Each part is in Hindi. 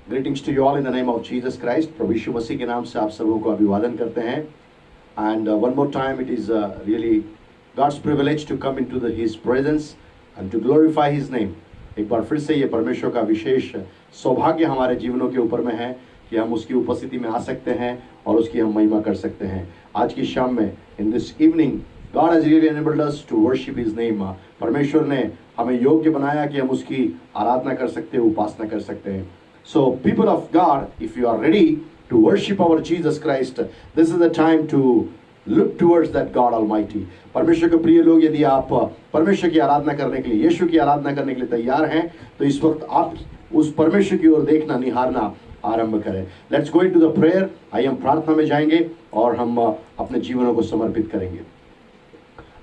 Greetings to you all in the name of Jesus Christ. प्रभु यीशु मसीह के नाम से आप सबों को अभिवादन करते हैं. And one more time, it is really God's privilege to come into His presence and to glorify His name. एक बार फिर से ये परमेश्वर का विशेष सौभाग्य हमारे जीवनों के ऊपर में है कि हम उसकी उपस्थिति में आ सकते हैं और उसकी हम महिमा कर सकते हैं. आज की शाम में in this evening, God has really enabled us to worship His name. परमेश्वर ने हमें योग्य बनाया कि हम उसकी आराधना कर सकते हैं, उपासना कर सकते हैं. So people of God, if you are ready to worship our Jesus Christ, this is the time to look towards that God Almighty. परमेश्वर के प्रिय लोग, यदि आप परमेश्वर की आराधना करने के लिए, यीशु की आराधना करने के लिए तैयार हैं, तो इस वक्त आप उस परमेश्वर की ओर देखना, निहारना आरंभ करें. Let's go into the prayer. आइए हम प्रार्थना में जाएंगे और हम अपने जीवनों को समर्पित करेंगे.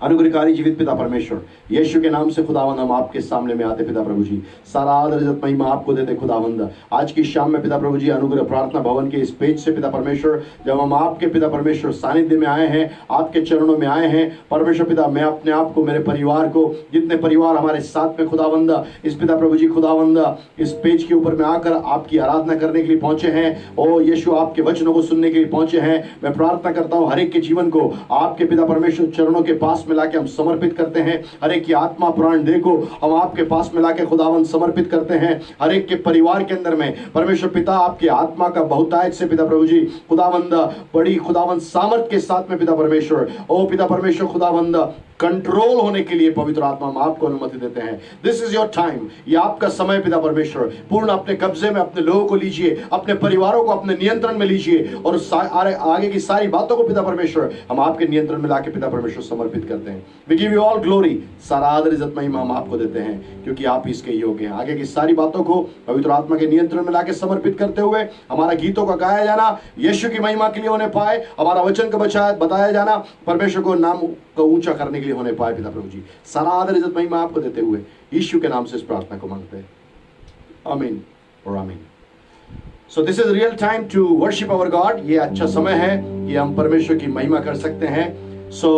अनुग्रहकारी जीवित पिता परमेश्वर, यीशु के नाम से खुदावंद हम आपके सामने में आते पिता प्रभु जी. सारा आदर इज्जत महिमा आपको देते खुदावंद. आज की शाम में पिता प्रभु जी, अनुग्रह प्रार्थना भवन के इस पेज से पिता परमेश्वर, जब हम आपके पिता परमेश्वर सानिध्य में आए हैं, आपके चरणों में आए हैं परमेश्वर पिता, मैं अपने आप को, मेरे परिवार को, जितने परिवार हमारे साथ में खुदावंद इस पिता प्रभु जी खुदावंद इस पेज के ऊपर में आकर आपकी आराधना करने के लिए पहुंचे हैं, ओ यीशु आपके वचनों को सुनने के लिए पहुंचे हैं, मैं प्रार्थना करता हूं हर एक के जीवन को आपके पिता परमेश्वर चरणों के पास में लाके हम समर्पित करते हैं. हर एक की आत्मा प्राण देह को हम आपके पास में लाके खुदावंद समर्पित करते हैं. हर एक के परिवार के अंदर में परमेश्वर पिता आपकी आत्मा का बहुतायत से पिता प्रभु जी खुदावंद बड़ी खुदावंद सामर्थ के साथ में पिता परमेश्वर, ओ पिता परमेश्वर खुदावंद कंट्रोल होने के लिए पवित्र आत्मा हम आपको अनुमति देते हैं. This is your time. ये आपका समय पिता परमेश्वर, पूर्ण अपने कब्जे में अपने लोगों को लीजिए, अपने परिवारों को अपने नियंत्रण में लीजिए और आगे की सारी बातों को पिता परमेश्वर हम आपके नियंत्रण में लाके पिता परमेश्वर समर्पित करते हैं. We give you all glory. सारा आदर इज्जत महिमा हम आपको देते हैं क्योंकि आप इसके योग्य हैं. आगे की सारी बातों को पवित्र आत्मा के नियंत्रण में लाके समर्पित करते हुए हमारा गीतों का गाया जाना यीशु की महिमा के लिए होने पाए, हमारा वचन का बताया जाना परमेश्वर को नाम को ऊंचा करने के लिए होने पाए पिता प्रभु जी. सारा आदर इज्जत महिमा आपको देते हुए यीशु के नाम से इस प्रार्थना को मांगते हैं. आमीन और आमीन. So this is real time to worship our God. ये अच्छा समय है कि हम परमेश्वर की महिमा कर सकते हैं. So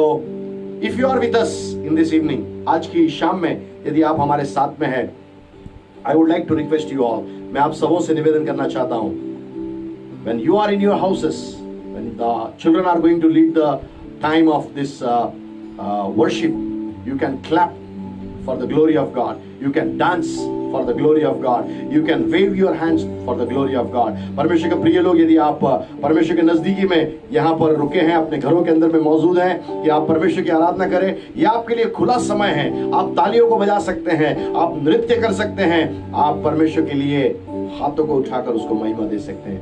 if you are with us in this evening, आज की शाम में यदि आप हमारे साथ में हैं, I would like to request you all, मैं आप सबों से निवेदन करना चाहता हूं, when you are in your houses, when the children are going to lead the time of this worship, you can clap for the glory of God, you can dance for the glory of God, you can wave your hands for the glory of God. परमेश्वर के प्रिय लोग, यदि आप परमेश्वर के नजदीकी में यहाँ पर रुके हैं, अपने घरों के अंदर में मौजूद हैं कि आप परमेश्वर की आराधना करें, यह आपके लिए खुला समय है. आप तालियों को बजा सकते हैं, आप नृत्य कर सकते हैं, आप परमेश्वर के लिए हाथों को उठाकर उसको महिमा दे सकते हैं.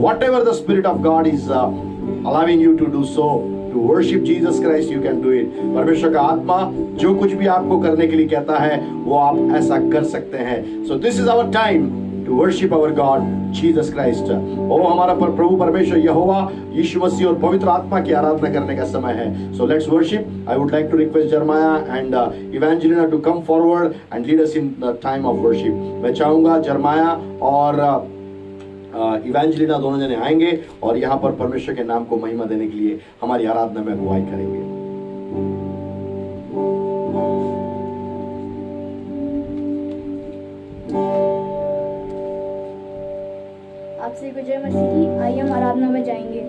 Whatever the Spirit of God is allowing you to do so, to worship Jesus Christ, you can do it. परमेश्वर का आत्मा जो कुछ भी आपको करने के लिए कहता है वो आप ऐसा कर सकते हैं. So this is our time to worship our God Jesus Christ. ओ हमारा प्रभु परमेश्वर यहोवा यीशु मसीह और पवित्र आत्मा की आराधना करने का समय है. So let's worship. I would like to request Jeremiah and Evangelina to come forward and lead us in the time of worship. मैं चाहूंगा जरमाया और इवेंजेलिना दोनों जने आएंगे और यहाँ पर परमेश्वर के नाम को महिमा देने के लिए हमारी आराधना में अगुवाई करेंगे. आप सभी को जय मसीह. आइए हम आराधना में जाएंगे.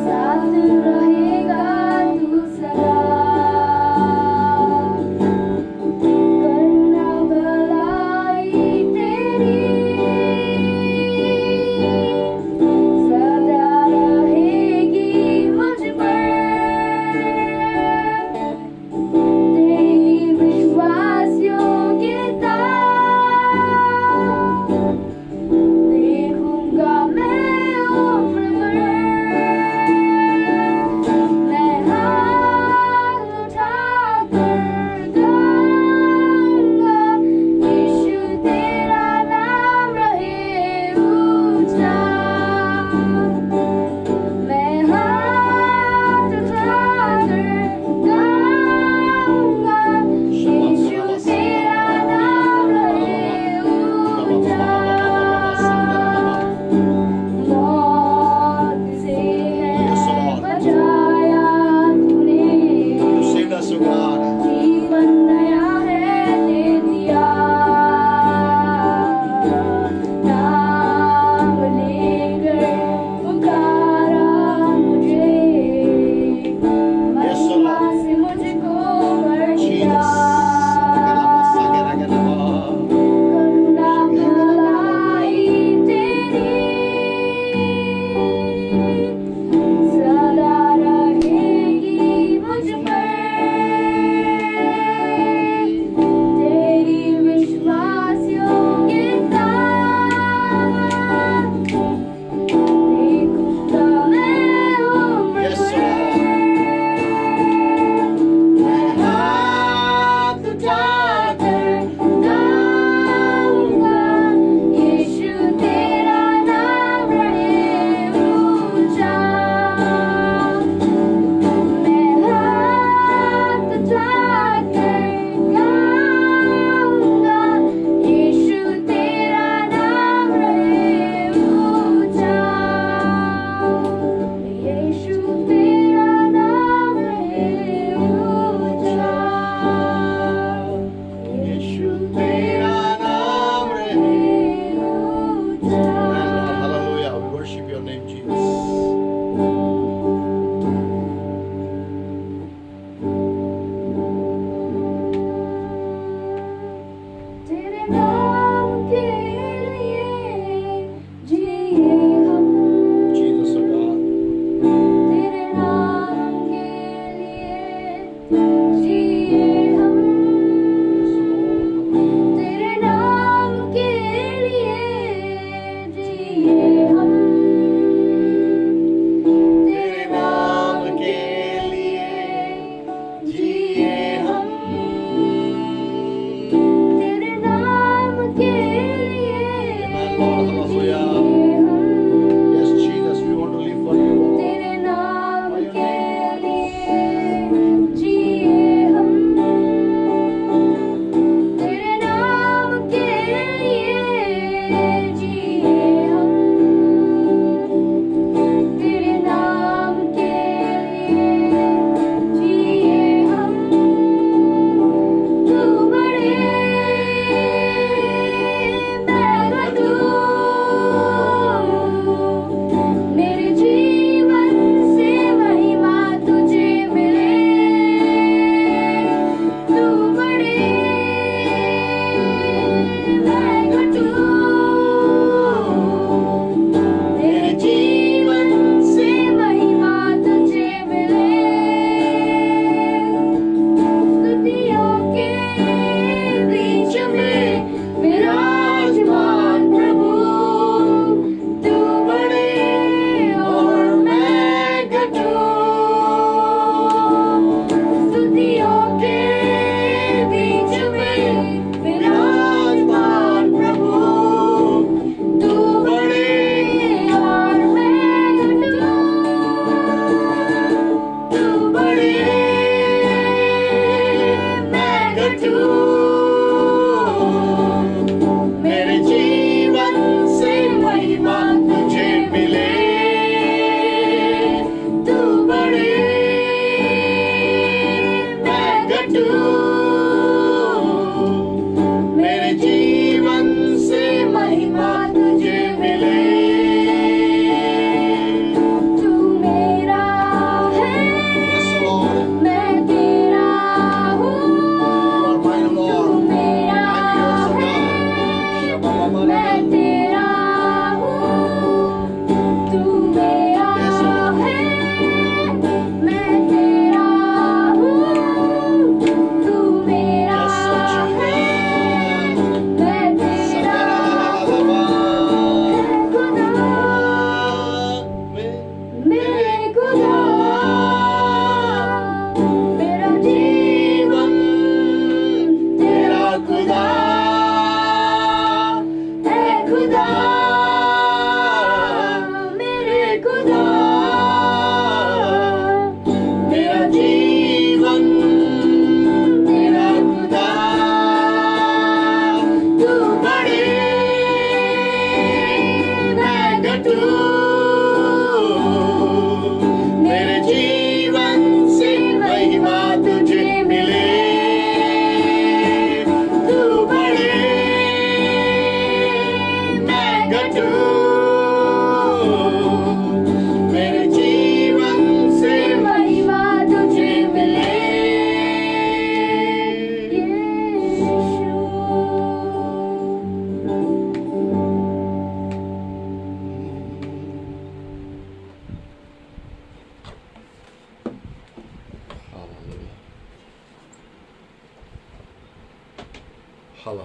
साथ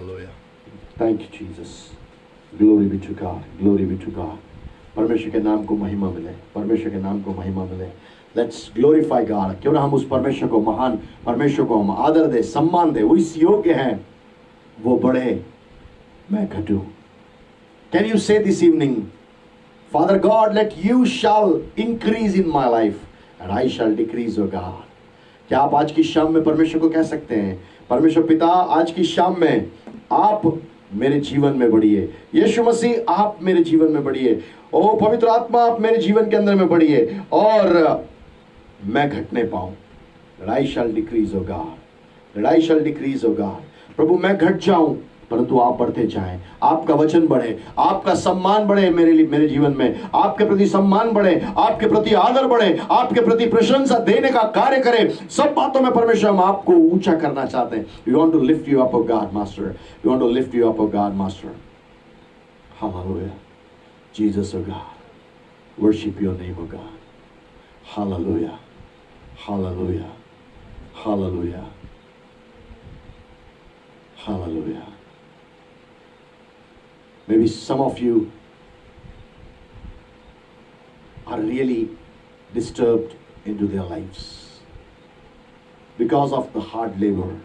Hallelujah. Thank you, Jesus. Glory be to God. Glory be to God. परमेश्वर के नाम को महिमा मिले, परमेश्वर के नाम को महिमा मिले. Let's glorify God. क्यों ना हम उस परमेश्वर को, महान परमेश्वर को हम आदर दे, सम्मान दे. वो इस योग्य है, वो बढ़े, मैं घटूं. Can you say this evening, Father God, let you shall increase in my life and I shall decrease, O God. क्या आप आज की शाम में परमेश्वर को कह सकते हैं, परमेश्वर पिता, आज की शाम में आप मेरे जीवन में बढ़िए. यीशु मसीह, आप मेरे जीवन में बढ़िए. ओ पवित्र आत्मा, आप मेरे जीवन के अंदर में बढ़िए और मैं घटने पाऊं. That I shall decrease, O God. That I shall decrease, O God. प्रभु, मैं घट जाऊं परंतु आप बढ़ते जाएं. आपका वचन बढ़े, आपका सम्मान बढ़े मेरे लिए, मेरे जीवन में आपके प्रति सम्मान बढ़े, आपके प्रति आदर बढ़े, आपके प्रति प्रशंसा देने का कार्य करे. सब बातों में परमेश्वर हम आपको ऊंचा करना चाहते हैं. We want to lift you up, O God, Master. We want to lift you up, O God, Master. Hallelujah. Jesus, O God. Worship your name, O God. Hallelujah. Hallelujah. Hallelujah. Hallelujah. Maybe some of you are really disturbed into their lives because of the hard labor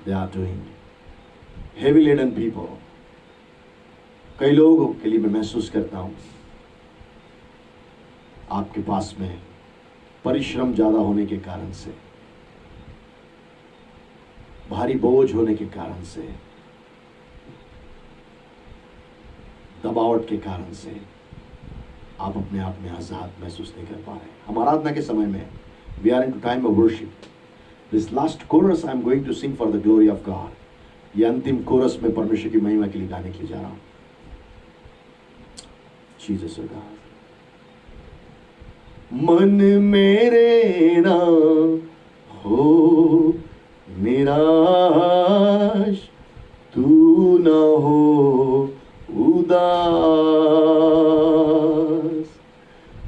they are doing. Heavy laden people. कई लोगों के लिए मैं महसूस करता हूं, आपके पास में परिश्रम ज्यादा होने के कारण से, भारी बोझ होने के कारण से, दबावट के कारण से आप अपने आप में आजाद महसूस नहीं कर पा रहे. हम आराधना के समय में we are into time of worship. This last chorus I am going to sing for the glory of God. ये अंतिम कोरस में परमेश्वर की महिमा के लिए गाने के लिए जा रहा हूं. Jesus, O God. मन मेरे ना हो निराश, तू न हो उदास.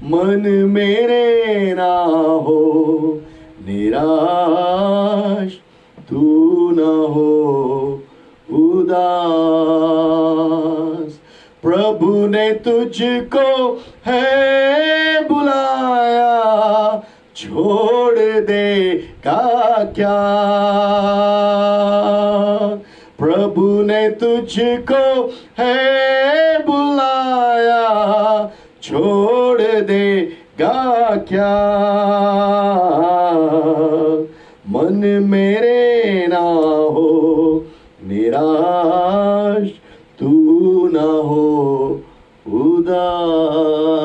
मन मेरे ना हो निराश, तू न हो उदास. प्रभु ने तुझको है बुलाया, छोड़ देगा क्या. प्रभु ने तुझको है बुलाया, छोड़ देगा क्या. मन मेरे ना हो निराश, तू ना हो उदास.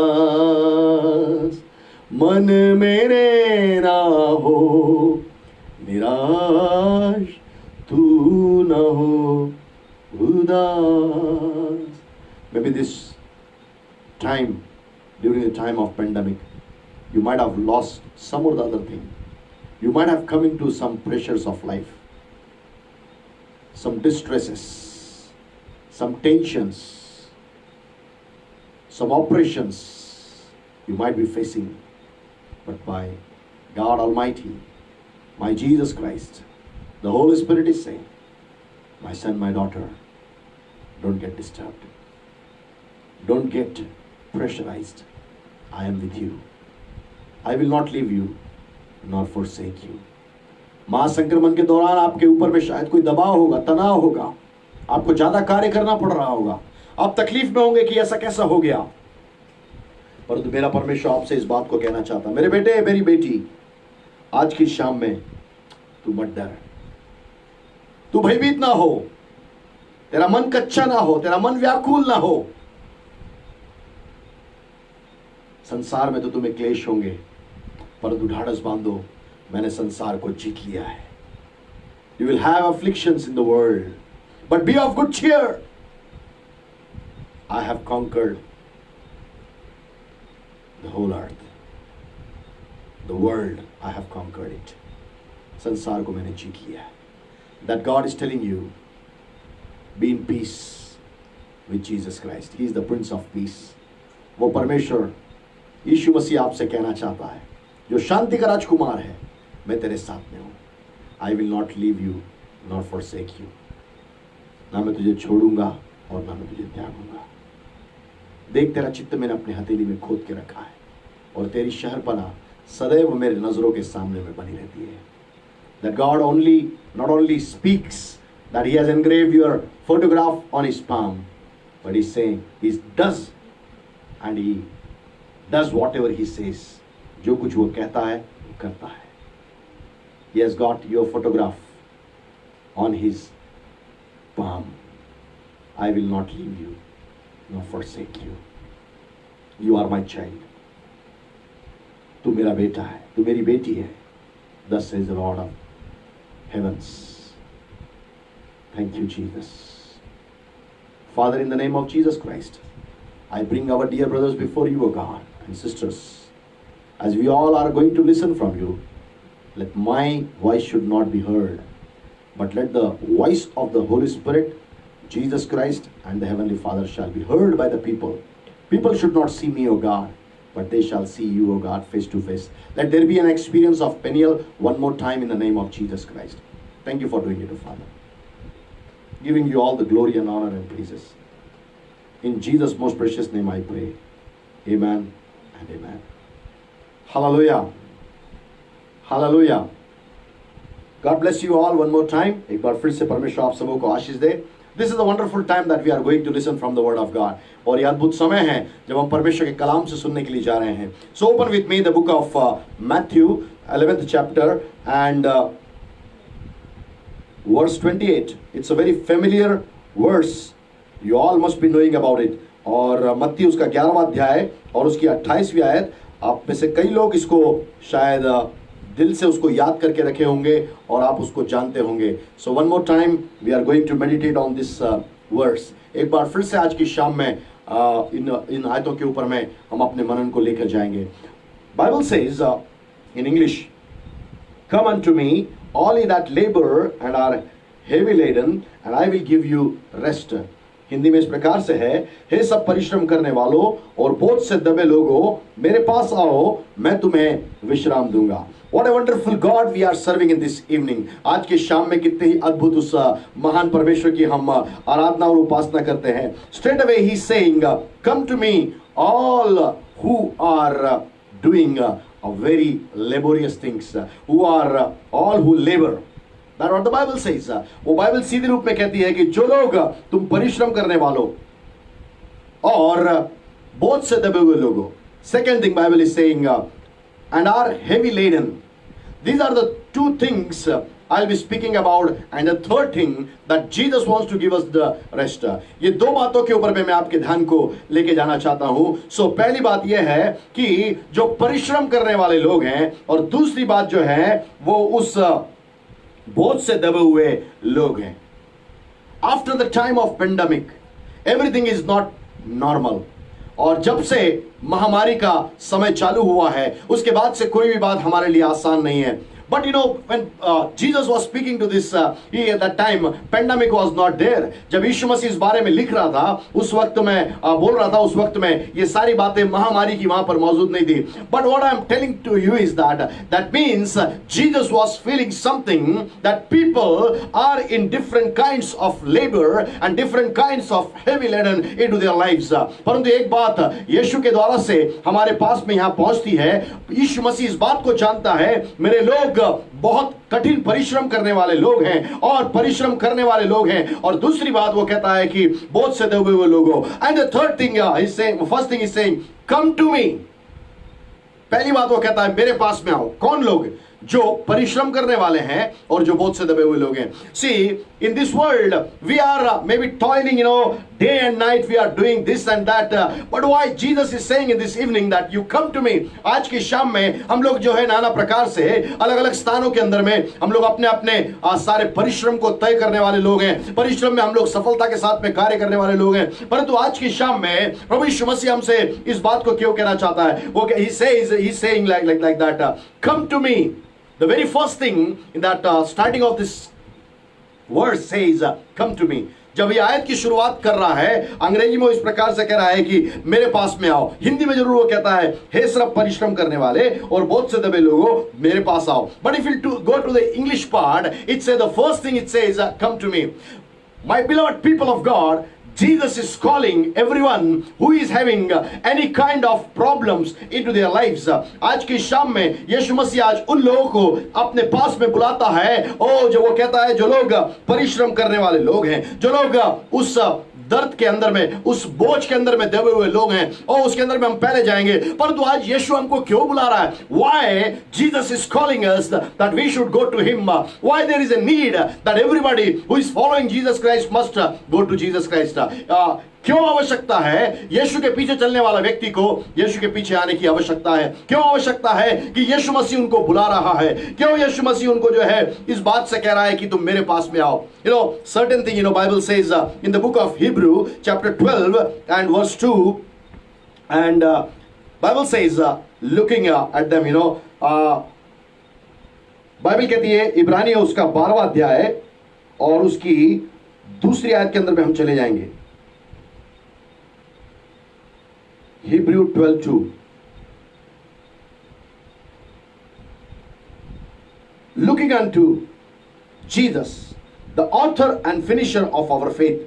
मन मेरे ना हो निराश, तू ना हो उदास. Maybe this time, during the time of pandemic, you might have lost some or the other thing. You might have come into some pressures of life, some distresses, some tensions, some oppressions you might be facing. But by God Almighty, my Jesus Christ, the Holy Spirit is saying, my son, my daughter, don't get disturbed. Don't get pressurized. I am with you. I will not leave you nor forsake you. महासंक्रमण के दौरान आपके ऊपर में शायद कोई दबाव होगा, तनाव होगा, आपको ज्यादा कार्य करना पड़ रहा होगा, आप तकलीफ में होंगे कि ऐसा कैसा हो गया. परंतु मेरा परमेश्वर आपसे इस बात को कहना चाहता, मेरे बेटे, मेरी बेटी, आज की शाम में तू मत डर, तू भयभीत ना हो, तेरा मन कच्चा ना हो, तेरा मन व्याकुल ना हो. संसार में तो तुम्हें क्लेश होंगे, परंतु ढाढ़स बांधो, मैंने संसार को जीत लिया है. You will have afflictions in the world, but be of good cheer. I have conquered the whole earth. The world, I have conquered it. संसार को मैंने जीत लिया है. That God is telling you, be in peace with Jesus Christ. He is the Prince of Peace. वो परमेश्वर यीशु मसीह आपसे कहना चाहता है, जो शांति का राजकुमार है, मैं तेरे साथ में हूं. I will not leave you nor forsake you. ना मैं तुझे छोड़ूंगा और ना मैं तुझे त्यागूंगा। देख, तेरा चित्त मैंने अपनी हथेली में खोद के रखा है और तेरी शहरपना सदैव मेरे नजरों के सामने में बनी रहती है। That God not only speaks that He has engraved your photograph on His palm, but He's saying He does, and He does whatever He says. जो कुछ वो कहता है वो करता है। He has got your photograph on His palm. I will not leave you nor forsake you. You are my child. तू मेरा बेटा है, तू मेरी बेटी है। Thus says the Lord of heavens. Thank you, Jesus. Father, in the name of Jesus Christ, I bring our dear brothers before you, O God, and sisters. As we all are going to listen from you, let my voice should not be heard, but let the voice of the Holy Spirit, Jesus Christ, and the Heavenly Father shall be heard by the people. People should not see me, O God, but they shall see you, O God, face to face. Let there be an experience of Peniel one more time in the name of Jesus Christ. Thank you for doing it, O Father. Giving you all the glory and honor and praises. In Jesus' most precious name I pray. Amen and amen. Hallelujah. Hallelujah. God bless you all one more time. एक बार फिर से परमेश्वर आप सबों को आशीष दे. This is a wonderful time that we are going to listen from the word of God. और ये अद्भुत समय है जब हम परमेश्वर के कलाम से सुनने के लिए जा रहे हैं. So open with me the book of Matthew, 11th chapter and verse 28. It's a very familiar verse. You all must be knowing about it. और मत्ती उसका 11वां अध्याय और उसकी 28वीं आयत, आप में से कई लोग इसको शायद दिल से उसको याद करके रखे होंगे और आप उसको जानते होंगे. So one more time we are going to meditate on this verse. एक बार फिर से आज की शाम में इन आयतों के ऊपर में हम अपने मनन को लेकर जाएंगे. Bible says in English, come unto me all ye that labor and are heavy laden and I will give you rest. Hindi में इस प्रकार से है, हे सब परिश्रम करने वालों और बोझ से दबे लोगों, मेरे पास आओ, मैं तुम्हें विश्राम दूंगा. What a wonderful God we are serving in this evening. आज के शाम में कितने ही अद्भुत उस महान परमेश्वर की हम आराधना और उपासना करते हैं. Straight away he is saying, come to me all who are doing very laborious things, who are all who labor. That's what the Bible says. वो बाइबल सीधे रूप में कहती है कि जो लोग तुम परिश्रम करने वालों और बोझ से दबे हुए लोगों. Second thing Bible is saying, and are heavy laden. These are the two things I'll be speaking about, and the third thing that Jesus wants to give us the rest. ये दो बातों के ऊपर मैं आपके ध्यान को लेके जाना चाहता हूँ. So पहली बात यह है कि जो परिश्रम करने वाले लोग हैं और दूसरी बात जो है वो उस बोझ से दबे हुए लोग हैं. After the time of pandemic, everything is not normal. और जब से महामारी का समय चालू हुआ है उसके बाद से कोई भी बात हमारे लिए आसान नहीं है. But you know, when Jesus was speaking to this, at that time, pandemic was not there. जब यीशु मसीह इस बारे में लिख रहा था, उस वक्त में बोल रहा था, उस वक्त में ये सारी बातें महामारी की वहां पर मौजूद नहीं थी. But what I am telling to you is that means Jesus was feeling something that people are in different kinds of labor and different kinds of heavy laden into their lives. परंतु एक बात यीशु के द्वारा से हमारे पास में यहाँ पहुंचती है. यीशु मसीह इस बात को जानता है, मेरे लोग बहुत कठिन परिश्रम करने वाले लोग हैं और परिश्रम करने वाले लोग हैं. और दूसरी बात वो कहता है कि बोझ से दबे हुए लोगों. And the third thing is saying, first thing is saying, come to me. पहली बात वो कहता है मेरे पास में आओ. कौन लोग? जो परिश्रम करने वाले हैं और जो बोझ से दबे हुए लोग हैं. See, in this world we are maybe toiling, day and night we are doing this and that, but why Jesus is saying in this evening that you come to me. आज की शाम में हम लोग जो है नाना प्रकार से अलग अलग स्थानों के अंदर में हम लोग अपने अपने सारे परिश्रम को तय करने वाले लोग हैं. परिश्रम में हम लोग सफलता के साथ में कार्य करने वाले लोग हैं. परंतु आज की शाम में प्रभु यीशु मसीह हमसे इस बात को क्यों कहना चाहता है? वो he's saying like that, come to me. The very first thing in that starting of this verse says, come to me. जब ये आयत की शुरुआत कर रहा है, अंग्रेजी में इस प्रकार से कह रहा है कि मेरे पास में आओ. हिंदी में जरूर वो कहता है, हे सब परिश्रम करने वाले और बोझ से दबे लोगों, मेरे पास आओ. But if you go to the English part, it says the first thing it says, come to me. My beloved people of God, Jesus is calling everyone who is having any kind of problems into their lives. आज की शाम में यीशु मसीह आज उन लोगों को अपने पास में बुलाता है, जो वो कहता है जो लोग परिश्रम करने वाले लोग हैं, जो लोग उस दर्द के अंदर में, उस बोझ के अंदर में दबे हुए लोग हैं, और उसके अंदर में हम पहले जाएंगे। परंतु आज यीशु हमको क्यों बुला रहा है? Why Jesus is calling us that we should go to him? Why there is a need that everybody who is following Jesus Christ must go to Jesus Christ? क्यों आवश्यकता है यीशु के पीछे चलने वाला व्यक्ति को यीशु के पीछे आने की आवश्यकता है? क्यों आवश्यकता है कि यीशु मसीह उनको बुला रहा है? क्यों यीशु मसीह उनको जो है इस बात से कह रहा है कि तुम मेरे पास में आओ? Certain thing, Bible says in the book of Hebrew chapter 12 and verse 2, and Bible says looking at them, Bible कहती है, इब्रानी उसका 12वां अध्याय और उसकी दूसरी आयत के अंदर में हम चले जाएंगे। Hebrew 12:2, looking unto Jesus, the author and finisher of our faith,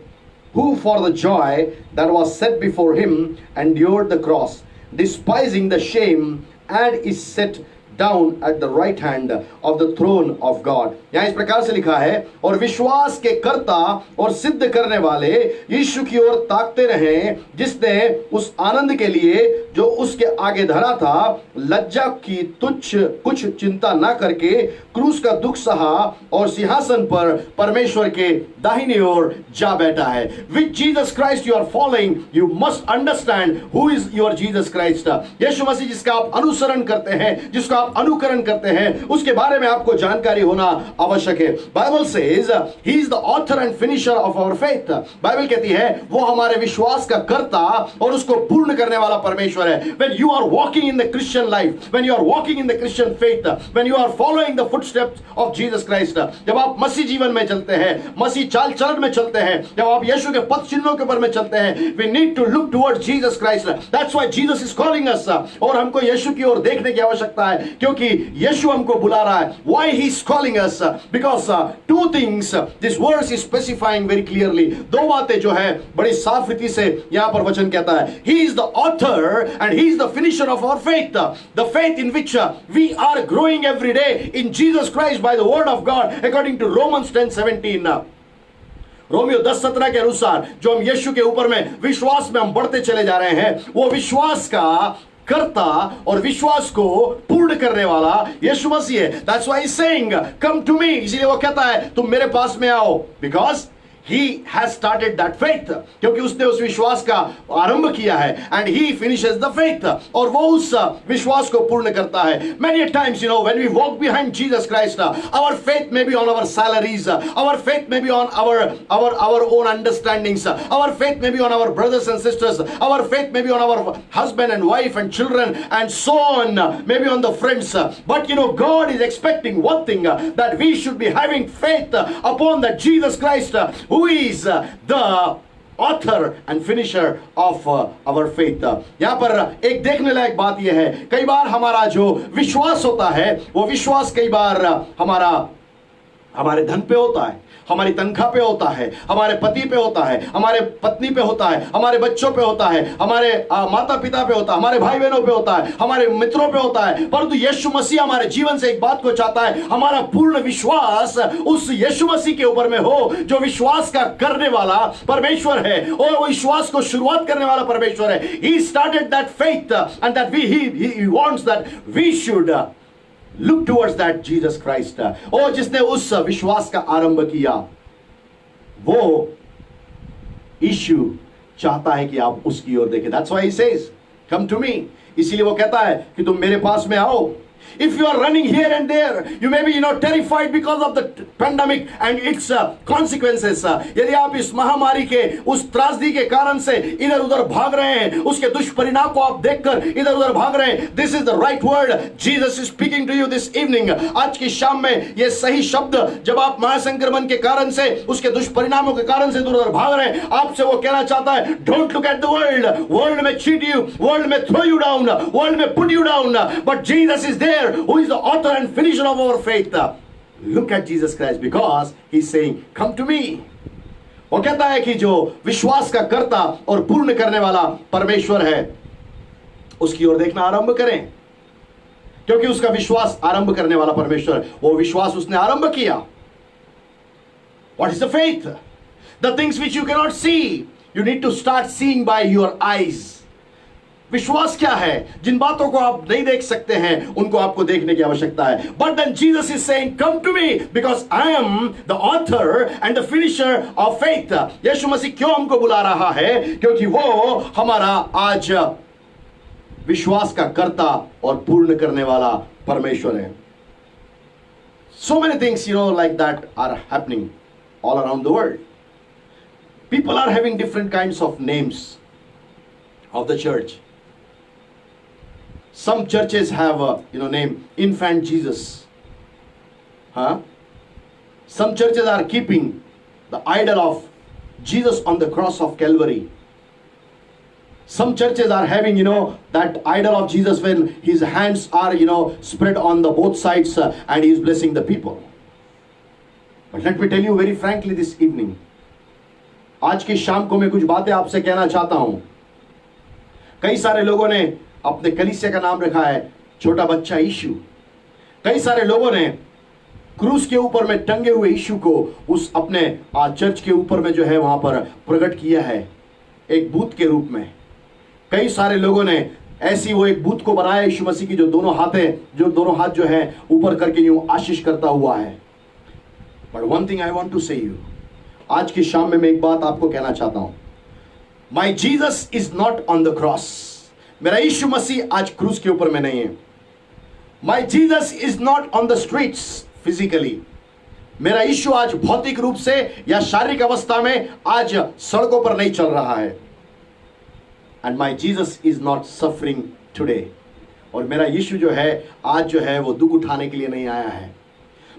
who for the joy that was set before him endured the cross, despising the shame, and is set down at the right hand of the throne of God. यहाँ इस प्रकार से लिखा है, और विश्वास के कर्ता और सिद्ध करने वाले यीशु की ओर ताकते रहे, जिसने उस आनंद के लिए जो उसके आगे धरा था, लज्जा की तुच्छ कुछ चिंता ना करके क्रूस का दुख सहा और सिंहासन पर परमेश्वर के दाहिनी ओर जा बैठा है। With Jesus Christ you are following, you must understand who is your Jesus Christ. यीशु मसीह जिसका आप अनुसरण करते हैं, जिसका आप अनुकरण करते हैं, उसके बारे में आपको जानकारी होना आवश्यक है। Bible says he is the author and finisher of our faith. Bible कहती है वो हमारे विश्वास का कर्ता और उसको पूर्ण करने वाला परमेश्वर है। When you are walking in the Christian life, when you are walking in the Christian faith, when you are following the footsteps of Jesus Christ, जब आप मसीह जीवन में चलते हैं, मसीह चाल चलन में चलते हैं, जब आप यीशु के पथ चिन्हों के ऊपर में चलते हैं, we need to look towards Jesus Christ. That's why Jesus is calling us. और हमको यीशु की ओर देखने की आवश्यकता है, क्योंकि यीशु हमको बुला रहा है। Why he is calling us? Because two things this verse is specifying very clearly. दो बातें जो है बड़ी साफ रीति से यहाँ पर वचन कहता है। He is the author and he is the finisher of our faith. The faith in which we are growing every day in Jesus Christ by the word of God according to Romans 10:17. Romeo 10:17 के अनुसार जो हम यीशु के ऊपर में विश्वास में हम बढ़ते चले जा रहे हैं, वो विश्वास का कर्ता और विश्वास को पूर्ण करने वाला यीशु मसीह है। That's why he's saying, come to me. इसीलिए वो कहता है तुम मेरे पास में आओ, because he has started that faith, क्योंकि उसने उस विश्वास का आरंभ किया है, and he finishes the faith, और वो उस विश्वास को पूर्ण करता है। Many times, when we walk behind Jesus Christ, our faith may be on our salaries, our faith may be on our own understandings, our faith may be on our brothers and sisters, our faith may be on our husband and wife and children and so on, maybe on the friends. But God is expecting one thing, that we should be having faith upon that Jesus Christ, who is the author and finisher of our faith. यहाँ पर एक देखने लायक बात यह है, कई बार हमारा जो विश्वास होता है, वो विश्वास कई बार हमारे धन पे होता है, हमारी तनख्वाह पे होता है, हमारे पति पे होता है, हमारे पत्नी पे होता है, हमारे बच्चों पे होता है, हमारे माता पिता पे होता है, हमारे भाई बहनों पे होता है, हमारे मित्रों पे होता है। परंतु यीशु मसीह हमारे जीवन से एक बात को चाहता है, हमारा पूर्ण विश्वास उस यीशु मसीह के ऊपर में हो, जो विश्वास का करने वाला परमेश्वर है और वो विश्वास को शुरुआत करने वाला परमेश्वर है। He started that faith and that he wants that we should look towards that Jesus Christ. और जिसने उस विश्वास का आरंभ किया, वो यीशु चाहता है कि आप उसकी ओर देखें। That's why he says, come to me. इसीलिए वो कहता है कि तुम मेरे पास में आओ। If you are running here and there, you may be terrified because of the pandemic and its consequences. यदि आप इस महामारी के उस त्रासदी के कारण से इधर उधर भाग रहे हैं, उसके दुष्परिणाम को आप देखकर इधर उधर भाग रहे हैं, this is the right word. Jesus is speaking to you this evening. आज की शाम में ये सही शब्द, जब आप महासंक्रमण के कारण से, उसके दुष्परिणामों के कारण से इधर उधर भाग रहे हैं, आपसे वो कहना चाहता है, don't look at the world. World में cheat you, वर्ल्ड में throw you down, वर्ल्ड में put you down, but Jesus is there, who is the author and finisher of our faith. Look at Jesus Christ, because he's saying, come to me. वो कहता है कि जो विश्वास का कर्ता और पूर्ण करने वाला परमेश्वर है, उसकी ओर देखना आरंभ करें, क्योंकि उसका विश्वास आरंभ करने वाला परमेश्वर, वो विश्वास उसने आरंभ किया। What is the faith? The things which you cannot see, you need to start seeing by your eyes. विश्वास क्या है? जिन बातों को आप नहीं देख सकते हैं, उनको आपको देखने की आवश्यकता है। But then Jesus is saying, come to me because I am the author and the finisher of faith. यीशु मसीह क्यों हमको बुला रहा है? क्योंकि वो हमारा आज विश्वास का कर्ता और पूर्ण करने वाला परमेश्वर है। So many things, like that are happening all around the world. People are having different kinds of names of the church. Some churches have name Infant Jesus. Some churches are keeping the idol of Jesus on the cross of Calvary. Some churches are having, that idol of Jesus when his hands are, spread on the both sides and he is blessing the people. But let me tell you very frankly this evening, आज की शाम को मैं कुछ बातें आपसे कहना चाहता हूं। कई सारे लोगों ने अपने कलीसिया का नाम रखा है छोटा बच्चा यीशु। कई सारे लोगों ने क्रूस के ऊपर में टंगे हुए यीशु को उस अपने चर्च के ऊपर में जो है वहां पर प्रकट किया है एक भूत के रूप में। कई सारे लोगों ने ऐसी वो एक भूत को बनाया यीशु मसीह की जो दोनों हाथ जो है ऊपर करके यूं आशीष करता हुआ है। But one thing I want to say you, आज की शाम में मैं एक बात आपको कहना चाहता हूं। My Jesus is not on the cross. मेरा यीशु मसीह आज क्रूस के ऊपर में नहीं है। My Jesus is not on the streets physically. मेरा यीशु आज भौतिक रूप से या शारीरिक अवस्था में आज सड़कों पर नहीं चल रहा है। And my Jesus is not suffering today. और मेरा यीशु जो है आज जो है वो दुख उठाने के लिए नहीं आया है।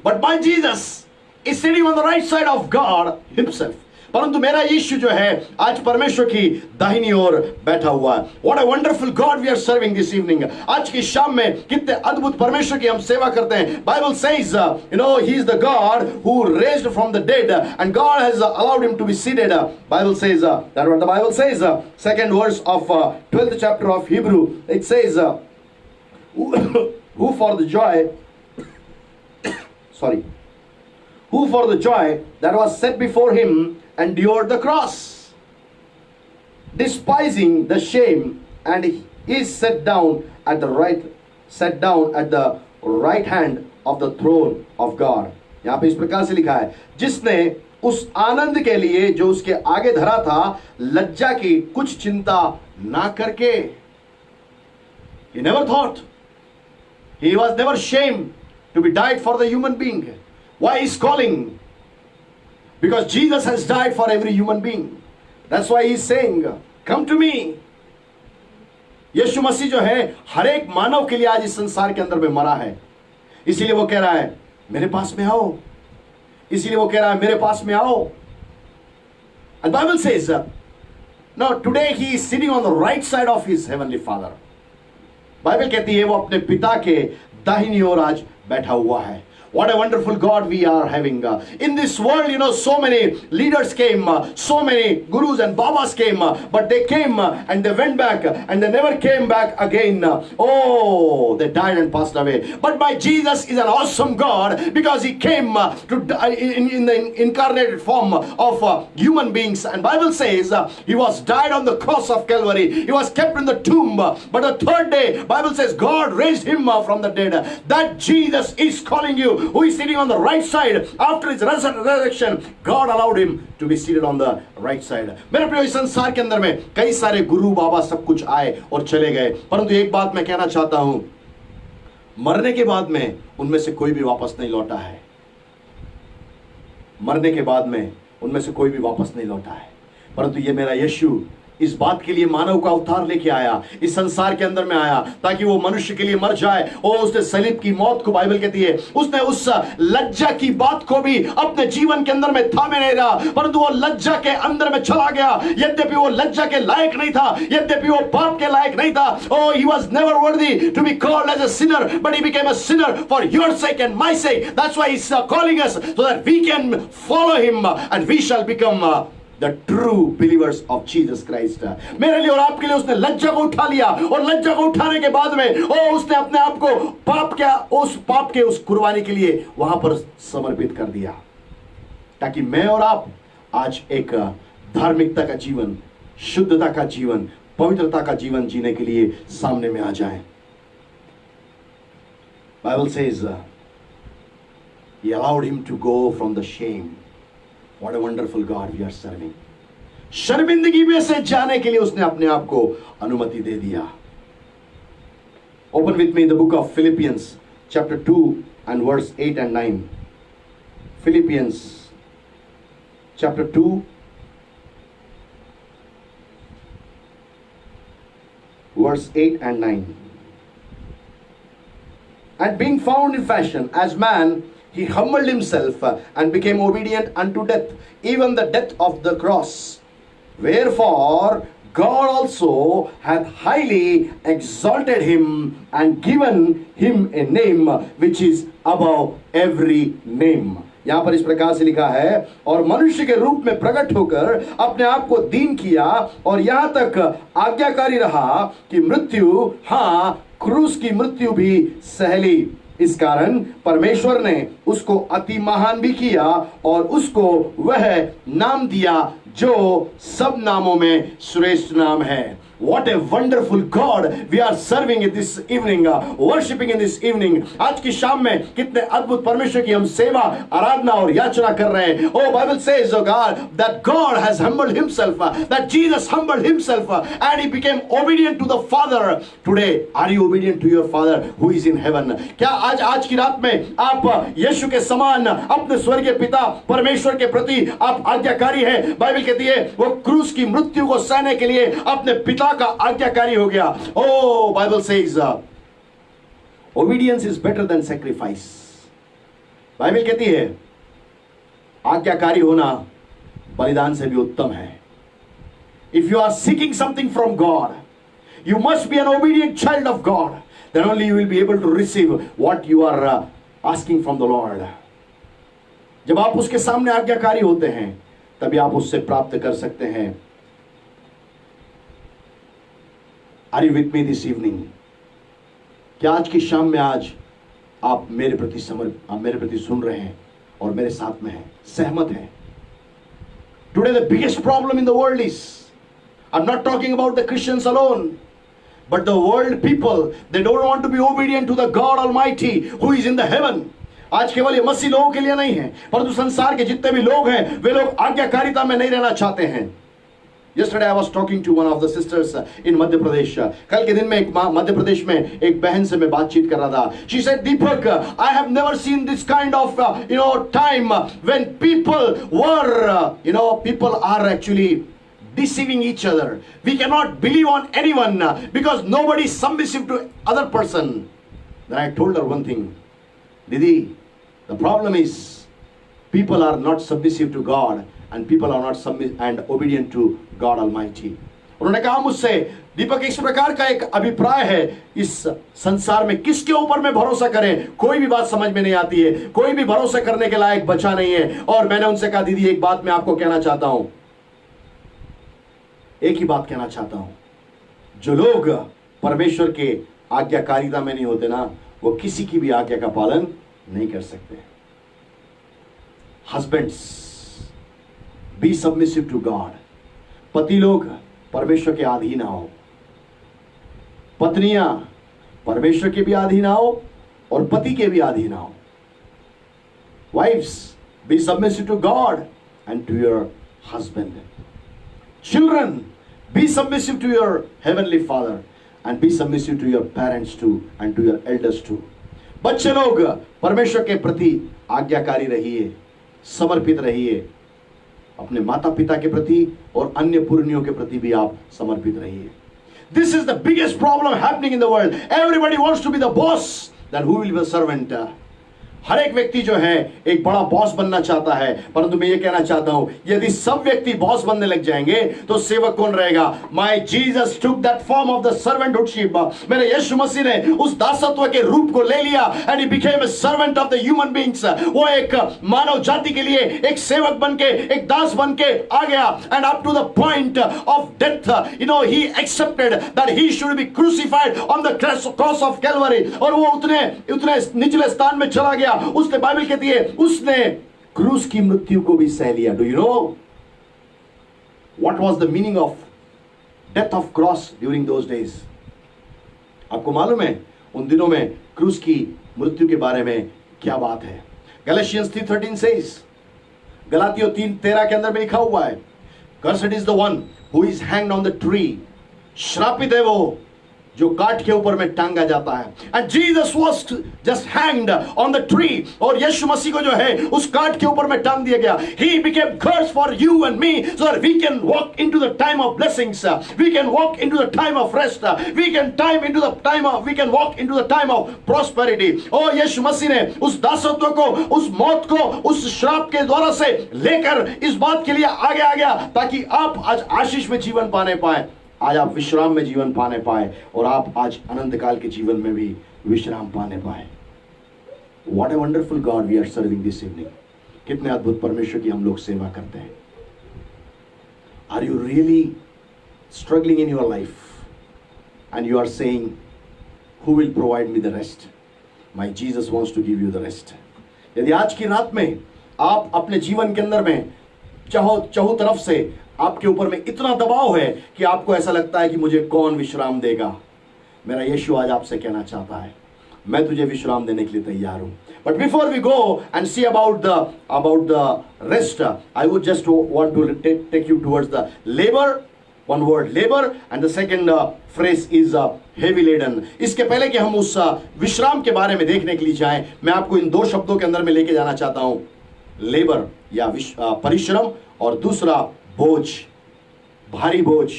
But my Jesus is sitting on the right side of God himself. परंतु मेरा यीशु जो है आज परमेश्वर की दाहिनी ओर बैठा हुआ है। What a wonderful God we are serving this evening. आज की शाम में कितने अद्भुत परमेश्वर की हम सेवा करते हैं। Bible says, he is the God who raised from the dead and God has allowed him to be seated. Bible says, that what the Bible says, second verse of 12th chapter of Hebrew, it says, who for the joy, who for the joy that was set before him endured the cross, despising the shame, and is set down at the right hand of the throne of God. यहाँ पे इस प्रकार से लिखा है, जिसने उस आनंद के लिए जो उसके आगे धरा था लज्जा की कुछ चिंता ना करके। He never thought, he was never ashamed to be died for the human being. Why is calling? Because Jesus has died for every human being. That's why he's saying, come to me. यीशु मसीह जो है हर एक मानव के लिए आज इस संसार के अंदर में मरा है। इसीलिए वो कह रहा है मेरे पास में आओ। इसीलिए वो कह रहा है मेरे पास में आओ। And Bible says, now today he is sitting on the right side of his heavenly Father. Bible कहती है वो अपने पिता के दाहिनी ओर आज बैठा हुआ है। What a wonderful God we are having. In this world, so many leaders came, so many gurus and babas came, but they came and they went back and they never came back again. Oh, they died and passed away. But my Jesus is an awesome God because he came to in the incarnated form of human beings. And Bible says he was died on the cross of Calvary. He was kept in the tomb. But the third day, Bible says God raised him from the dead. That Jesus is calling you, who is sitting on the right side after his resurrection. God allowed him to be seated on the right side. मेरे प्रिय, इस संसार के अंदर में कई सारे गुरु बाबा सब कुछ आए और चले गए, परंतु एक बात मैं कहना चाहता हूं, मरने के बाद में उनमें से कोई भी वापस नहीं लौटा है। मरने के बाद में उनमें से कोई भी वापस नहीं लौटा है, परंतु ये मेरा यीशु इस बात के लिए मानव का अवतार लेके आया, इस संसार के अंदर में आया ताकि वो मनुष्य के लिए मर जाए। और उसने सलीब की मौत को, बाइबल कहती है, उसने उस लज्जा की बात को भी अपने जीवन के अंदर में थामे नहीं रहा, परंतु वो लज्जा के अंदर में चला गया। यद्यपि वो लज्जा के लायक नहीं था, यद्यपि वो पाप के लायक नहीं था। Oh, he was never worthy to be called as a sinner, but he became a sinner for your sake and my sake. That's why he's calling us so that we can follow him and we shall become the true believers of Jesus Christ. मेरे लिए और आपके लिए उसने लज्जा को उठा लिया, और लज्जा को उठाने के बाद में उसने अपने आप को पाप के उस कुर्बानी के लिए वहां पर समर्पित कर दिया, ताकि मैं और आप आज एक धार्मिकता का जीवन, शुद्धता का जीवन, पवित्रता का जीवन जीने के लिए सामने में आ जाएं. Bible says he allowed him to go from the shame. What a wonderful God we are serving. शर्मिंदगी में से जाने के लिए उसने अपने आप को अनुमति दे दिया. Open with me in the book of Philippians chapter 2 and verse 8 and 9. Philippians chapter 2 verse 8 and 9. And being found in fashion as man, he humbled himself and became obedient unto death, even the death of the cross. Wherefore God also hath highly exalted him and given him a name which is above every name. यहां पर इस प्रकार से लिखा है, और मनुष्य के रूप में प्रकट होकर अपने आप को दीन किया, और यहां तक आज्ञाकारी रहा कि मृत्यु, हां क्रूस की मृत्यु भी सहली. इस कारण परमेश्वर ने उसको अति महान भी किया और उसको वह नाम दिया जो सब नामों में श्रेष्ठ नाम है. What a wonderful God we are serving in this evening, worshiping in this evening. आज की शाम में कितने अद्भुत परमेश्वर की हम सेवा, आराधना और याचना कर रहे हैं. Oh, Bible says, oh God, that God has humbled himself, that Jesus humbled himself and he became obedient to the Father. Today, are you obedient to your Father who is in heaven? क्या आज की रात में आप यीशु के समान अपने स्वर्गीय पिता परमेश्वर के प्रति आप आज्ञाकारी हैं? बाइबल कहती है वो क्रूस की मृत्यु को सहने के लिए अपने पिता का आज्ञाकारी हो गया. Oh, Bible says obedience is better than sacrifice. Bible कहती है आज्ञाकारी होना बलिदान से भी उत्तम है. If you are seeking something from God, you must be an obedient child of God. Then only you will be able to receive what you are asking from the Lord. जब आप उसके सामने आज्ञाकारी होते हैं तभी आप उससे प्राप्त कर सकते हैं. Are you with me this evening? क्या आज की शाम में आज आप मेरे प्रति सुन रहे हैं और मेरे साथ में हैं, सहमत हैं? Today the biggest problem in the world is, I'm not talking about the Christians alone, but the world people, they don't want to be obedient to the God Almighty who is in the heaven. आज केवल ये मसीह लोगों के लिए नहीं है, परंतु संसार के जितने भी लोग हैं वे लोग आज्ञाकारिता में नहीं रहना चाहते हैं. Yesterday I was talking to one of the sisters in Madhya Pradesh. कल के दिन में एक मध्य प्रदेश में एक बहन से मैं बातचीत कर रहा था. She said, Deepak, I have never seen this kind of time when people were people are actually deceiving each other. We cannot believe on anyone because nobody is submissive to other person. Then I told her one thing, Didi, the problem is people are not submissive to God and people are not submissive and obedient to God Almighty. उन्होंने कहा मुझसे, दीपक इस प्रकार का एक अभिप्राय है इस संसार में किसके ऊपर में भरोसा करें, कोई भी बात समझ में नहीं आती है, कोई भी भरोसा करने के लायक बचा नहीं है. और मैंने उनसे कहा, दीदी एक बात मैं आपको कहना चाहता हूं, एक ही बात कहना चाहता हूं, जो लोग परमेश्वर के आज्ञाकारिता में नहीं होते ना, वो किसी की भी आज्ञा का पालन नहीं कर सकते. Husbands, be submissive to God. पति लोग परमेश्वर के अधीन आओ, पत्नियां परमेश्वर के भी अधीन आओ और पति के भी अधीन आओ. Wives, be submissive to God and to your husband. Children, be submissive to your heavenly father and be submissive to your parents too and to your elders too. बच्चे लोग परमेश्वर के प्रति आज्ञाकारी रहिए, समर्पित रहिए. अपने माता पिता के प्रति और अन्य पुरनियों के प्रति भी आप समर्पित रहिए. This is the biggest problem happening in the world. Everybody wants to be the boss, then who will be a servant? हर एक व्यक्ति जो है एक बड़ा बॉस बनना चाहता है, परंतु मैं ये कहना चाहता हूं यदि सब व्यक्ति बॉस बनने लग जाएंगे तो सेवक कौन रहेगा? My Jesus took that form of the servanthoodship. मेरे यीशु मसीह ने उस दासत्व के रूप को ले लिया and he became a servant of the human beings. वो एक मानव जाति के लिए एक सेवक बनके, एक दास बनके आ गया and up to the point of death he accepted that he should be crucified on the cross of Calvary. और वो उतने निचले स्थान में चला गया। उसने, बाइबल कहती है, उसने क्रूस की मृत्यु को भी सह लिया। Do you know what was the meaning of death of cross during those days? आपको मालूम है उन दिनों में क्रूस की मृत्यु के बारे में क्या बात है? गैलेशियंस 3:13 सेज, गलातियों 3:13 के अंदर में लिखा हुआ है, Cursed is the one who is hanged on the tree. श्रापित है वो जो काठ के ऊपर में टांगा जाता है। And Jesus was just hanged on the tree, और यीशु मसीह को जो है उस काठ के ऊपर में टांग दिया गया। He became curse for you and me so that we can walk into the time of blessings, we can walk into the time of rest, we can walk into the time of prosperity. और यीशु मसीह ने उस दासत्व को, उस मौत को, उस श्राप के द्वारा से लेकर इस बात के लिए आगे आ गया ताकि आप आज आशीष में जीवन पाने पाए, आज आप विश्राम में जीवन पाने पाए, और आप आज अनंत काल के जीवन में भी विश्राम पाने पाए। What a wonderful God we are serving this evening. कितने अद्भुत परमेश्वर की हम लोग सेवा करते हैं। Are you really struggling in your life and you are saying, who will provide me the rest? My Jesus wants to give you the rest. यदि आज की रात में आप अपने जीवन के अंदर में चाहो तरफ से आपके ऊपर में इतना दबाव है कि आपको ऐसा लगता है कि मुझे कौन विश्राम देगा, मेरा यीशु आज आपसे कहना चाहता है, मैं तुझे विश्राम देने के लिए तैयार हूं। But before we go and see about the rest, I would just want to take you towards the labour. One word labour and the second phrase is heavy laden. इसके पहले कि हम उस विश्राम के बारे में देखने के लिए जाएं, मैं आपको इन दो शब्दों के अंदर में लेके जाना चाहता हूं, लेबर या परिश्रम, और दूसरा बोझ, भारी बोझ,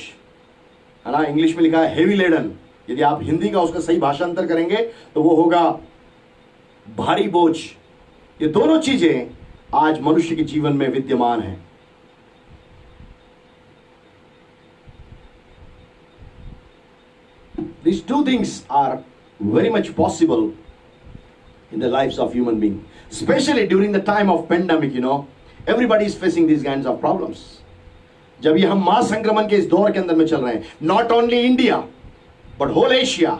है ना। इंग्लिश में लिखा है हेवी लेडन, यदि आप हिंदी का उसका सही भाषांतर करेंगे तो वो होगा भारी बोझ। ये दोनों चीजें आज मनुष्य के जीवन में विद्यमान हैं। These two things are very much possible in the lives of human beings, especially during the time of pandemic. Everybody is facing these kinds of problems. जब ये हम महासंक्रमण के इस दौर के अंदर में चल रहे हैं, not only India but whole Asia,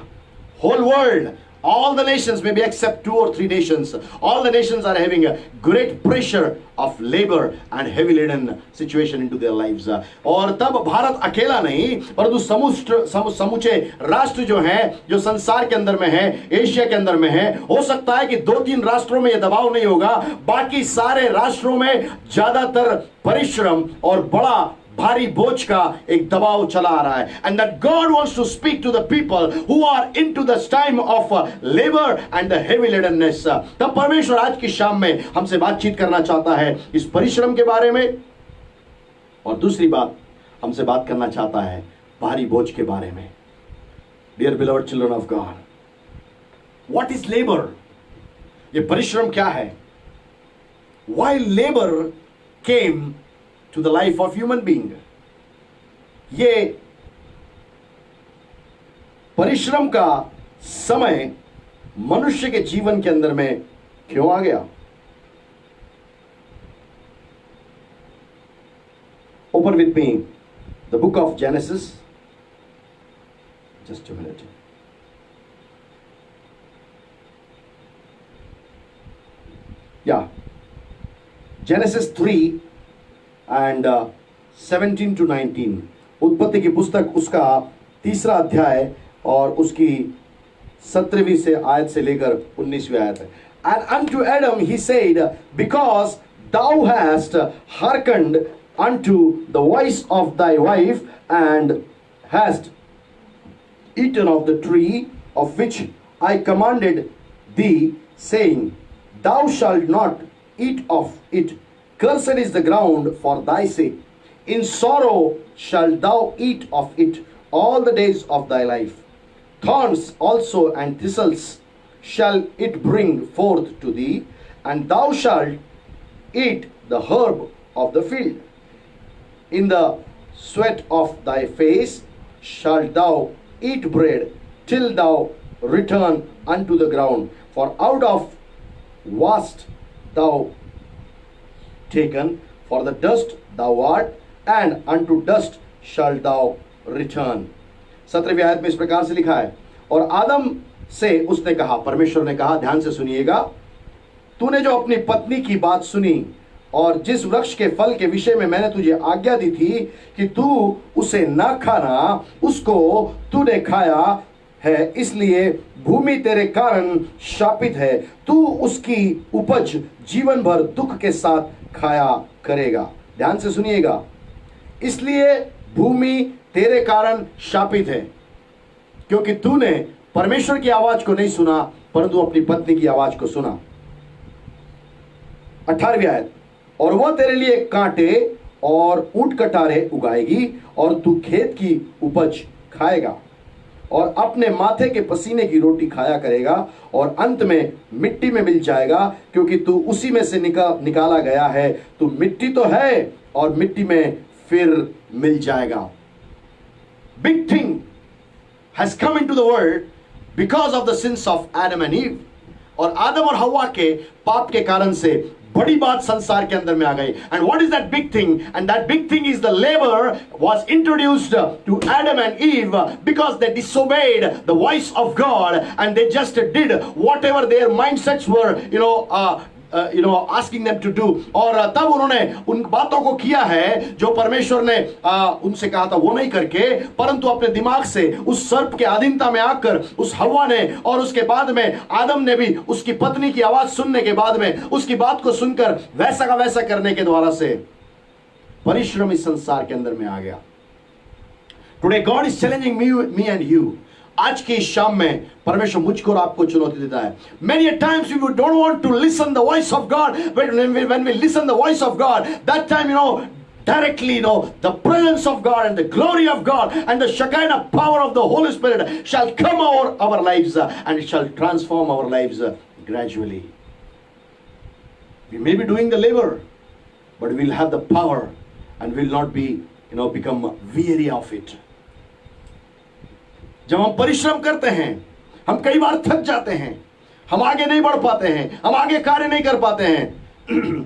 whole world, all the nations, maybe except 2 or 3 nations, all the nations are having a great pressure of labor and heavy laden situation into their lives. और तब भारत अकेला नहीं परंतु समूचे राष्ट्र जो हैं, जो संसार के अंदर में है, एशिया के अंदर में है, हो सकता है कि 2-3 राष्ट्रों में यह दबाव नहीं होगा, बाकी सारे राष्ट्रों में ज्यादातर परिश्रम और बड़ा भारी बोझ का एक दबाव चला आ रहा है। And that God wants to speak to the people who are into the time of labour and the heavy ladenness. तब परमेश्वर आज की शाम में हमसे बातचीत करना चाहता है इस परिश्रम के बारे में, और दूसरी बात हमसे बात करना चाहता है भारी बोझ के बारे में। Dear beloved children of God, what is labour? ये परिश्रम क्या है? Why labour came to the life of human being? ये परिश्रम का समय मनुष्य के जीवन के अंदर में क्यों आ गया? Open with me the book of Genesis. Just a minute. Yeah. Genesis 3 and 17 to 19, उत्पत्ति की पुस्तक उसका 3रा अध्याय और उसकी 17वीं से आयत से लेकर 19वीं आयत है। And unto Adam he said, because thou hast hearkened unto the voice of thy wife, and hast eaten of the tree of which I commanded thee, saying, thou shalt not eat of it. Cursed is the ground for thy sake. In sorrow shalt thou eat of it all the days of thy life. Thorns also and thistles shall it bring forth to thee, and thou shalt eat the herb of the field. In the sweat of thy face shalt thou eat bread till thou return unto the ground, for out of wast thou taken, for the dust thou art, and unto dust shalt thou return. 17वीं आयत में इस प्रकार से लिखा है, और आदम से उसने कहा, परमेश्वर ने कहा, ध्यान से सुनिएगा, तूने जो अपनी पत्नी की बात सुनी और जिस वृक्ष के फल के विषय में मैंने तुझे आज्ञा दी थी कि तू उसे ना खाना, उसको तूने खाया है, इसलिए भूमि तेरे कारण शापित है, तू उसकी उपज जीवन भर दुख के साथ खाया करेगा। ध्यान से सुनिएगा, इसलिए भूमि तेरे कारण शापित है, क्योंकि तूने परमेश्वर की आवाज को नहीं सुना परंतु अपनी पत्नी की आवाज को सुना। 18वीं आयत, और वह तेरे लिए कांटे और ऊंट कटारे उगाएगी और तू खेत की उपज खाएगा और अपने माथे के पसीने की रोटी खाया करेगा और अंत में मिट्टी में मिल जाएगा, क्योंकि तू उसी में से निकाला गया है, तू मिट्टी तो है और मिट्टी में फिर मिल जाएगा। Big thing has come into the world because of the sins of Adam and ewe. और आदम और हव्वा के पाप के कारण से बड़ी बात संसार के अंदर में आ गई। And what is that big thing? And that big thing is the labour was introduced to Adam and Eve because they disobeyed the voice of God and they just did whatever their mindsets were asking them to do. और तब उन्होंने उन बातों को किया है जो परमेश्वर ने उनसे कहा था वो नहीं करके, परंतु अपने दिमाग से उस सर्प के अधीनता में आकर उस हव्वा ने और उसके बाद में आदम ने भी उसकी पत्नी की आवाज सुनने के बाद में उसकी बात को सुनकर वैसा का वैसा करने के द्वारा से परिश्रम इस संसार के अंदर में आ गया। Today God is challenging me and you. आज की शाम में परमेश्वर मुझको और आपको चुनौती देता है। Many a times we don't want to listen the voice of God, but when we listen the voice of God, that time directly the presence of God and the glory of God and the Shekinah power of the Holy Spirit shall come over our lives and it shall transform our lives gradually. We may be doing the labor, but we'll have the power and will not be become weary of it. जब हम परिश्रम करते हैं हम कई बार थक जाते हैं, हम आगे नहीं बढ़ पाते हैं, हम आगे कार्य नहीं कर पाते हैं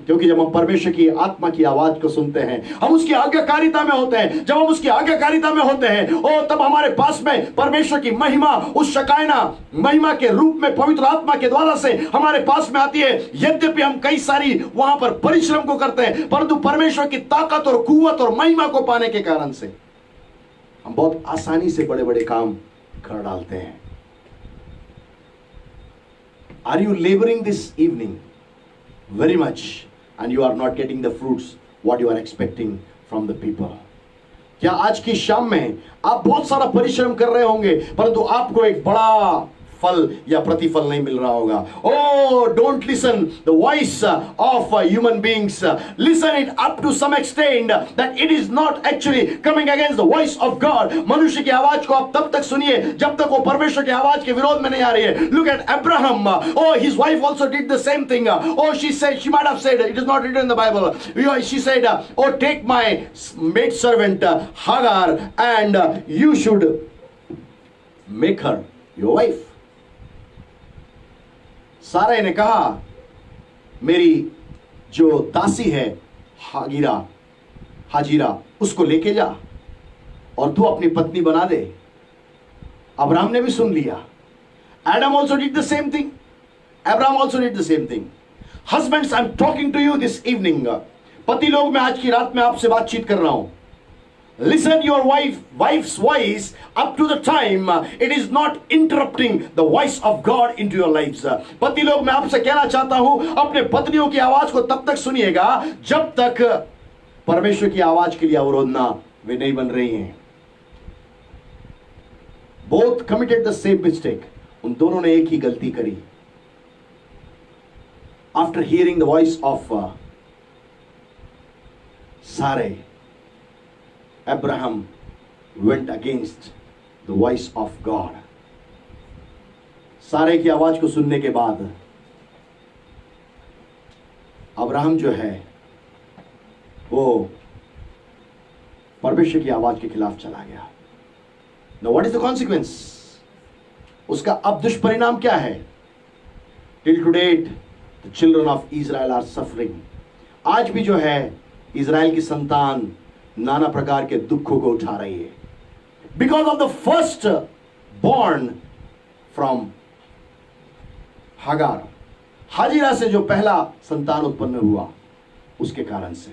क्योंकि जब हम परमेश्वर की आत्मा की आवाज को सुनते हैं, हम उसकी आज्ञाकारिता में होते हैं। जब हम उसकी आज्ञाकारिता में होते हैं तब हमारे पास में परमेश्वर की महिमा उस शकायना महिमा के रूप में पवित्र आत्मा के द्वारा से हमारे पास में आती है। यद्यपि हम कई सारी वहां पर परिश्रम को करते हैं, परंतु परमेश्वर की ताकत और कुव्वत और महिमा को पाने के कारण से हम बहुत आसानी से बड़े बड़े काम कर डालते हैं। Are you laboring this evening very much and you are not getting the fruits what you are expecting from the people? क्या आज की शाम में आप बहुत सारा परिश्रम कर रहे होंगे परंतु आपको एक बड़ा फल या प्रतिफल नहीं मिल रहा होगा? Oh, don't listen the voice of human beings. Listen it up to some extent that it is not actually coming against the voice of God. मनुष्य की आवाज को आप तब तक सुनिए जब तक वो परमेश्वर की आवाज के विरोध में नहीं आ रही है। Look at Abraham. Oh, his wife also did the same thing. Oh, she might have said, it is not written in the Bible. She said, oh, take my maid servant Hagar and you should make her your wife. सारा ने कहा मेरी जो दासी है हाजिरा उसको लेके जा और तू अपनी पत्नी बना दे। अब्राहम ने भी सुन लिया। Adam also did the same thing. Abraham also did the same thing. Husbands, I'm talking to you this evening. पति लोग मैं आज की रात में आपसे बातचीत कर रहा हूं। Listen your wife's voice up to the time it is not interrupting the voice of God into your lives. पति लोग मैं आपसे कहना चाहता हूं अपने पत्नियों की आवाज को तब तक सुनिएगा जब तक परमेश्वर की आवाज के लिए अवरोधना वे नहीं बन रही हैं। Both committed the same mistake. उन दोनों ने एक ही गलती करी। After hearing the voice of Sarai, Abraham went against the voice of God. सारे की आवाज को सुनने के बाद अब्राहम जो है वो परमेश्वर की आवाज के खिलाफ चला गया। Now what is the consequence? उसका अब दुष्परिणाम क्या है? Till to date the children of Israel are suffering. आज भी जो है इजराइल की संतान नाना प्रकार के दुखों को उठा रही है, because of the first born from Hagar, हाजिरा से जो पहला संतान उत्पन्न हुआ उसके कारण से।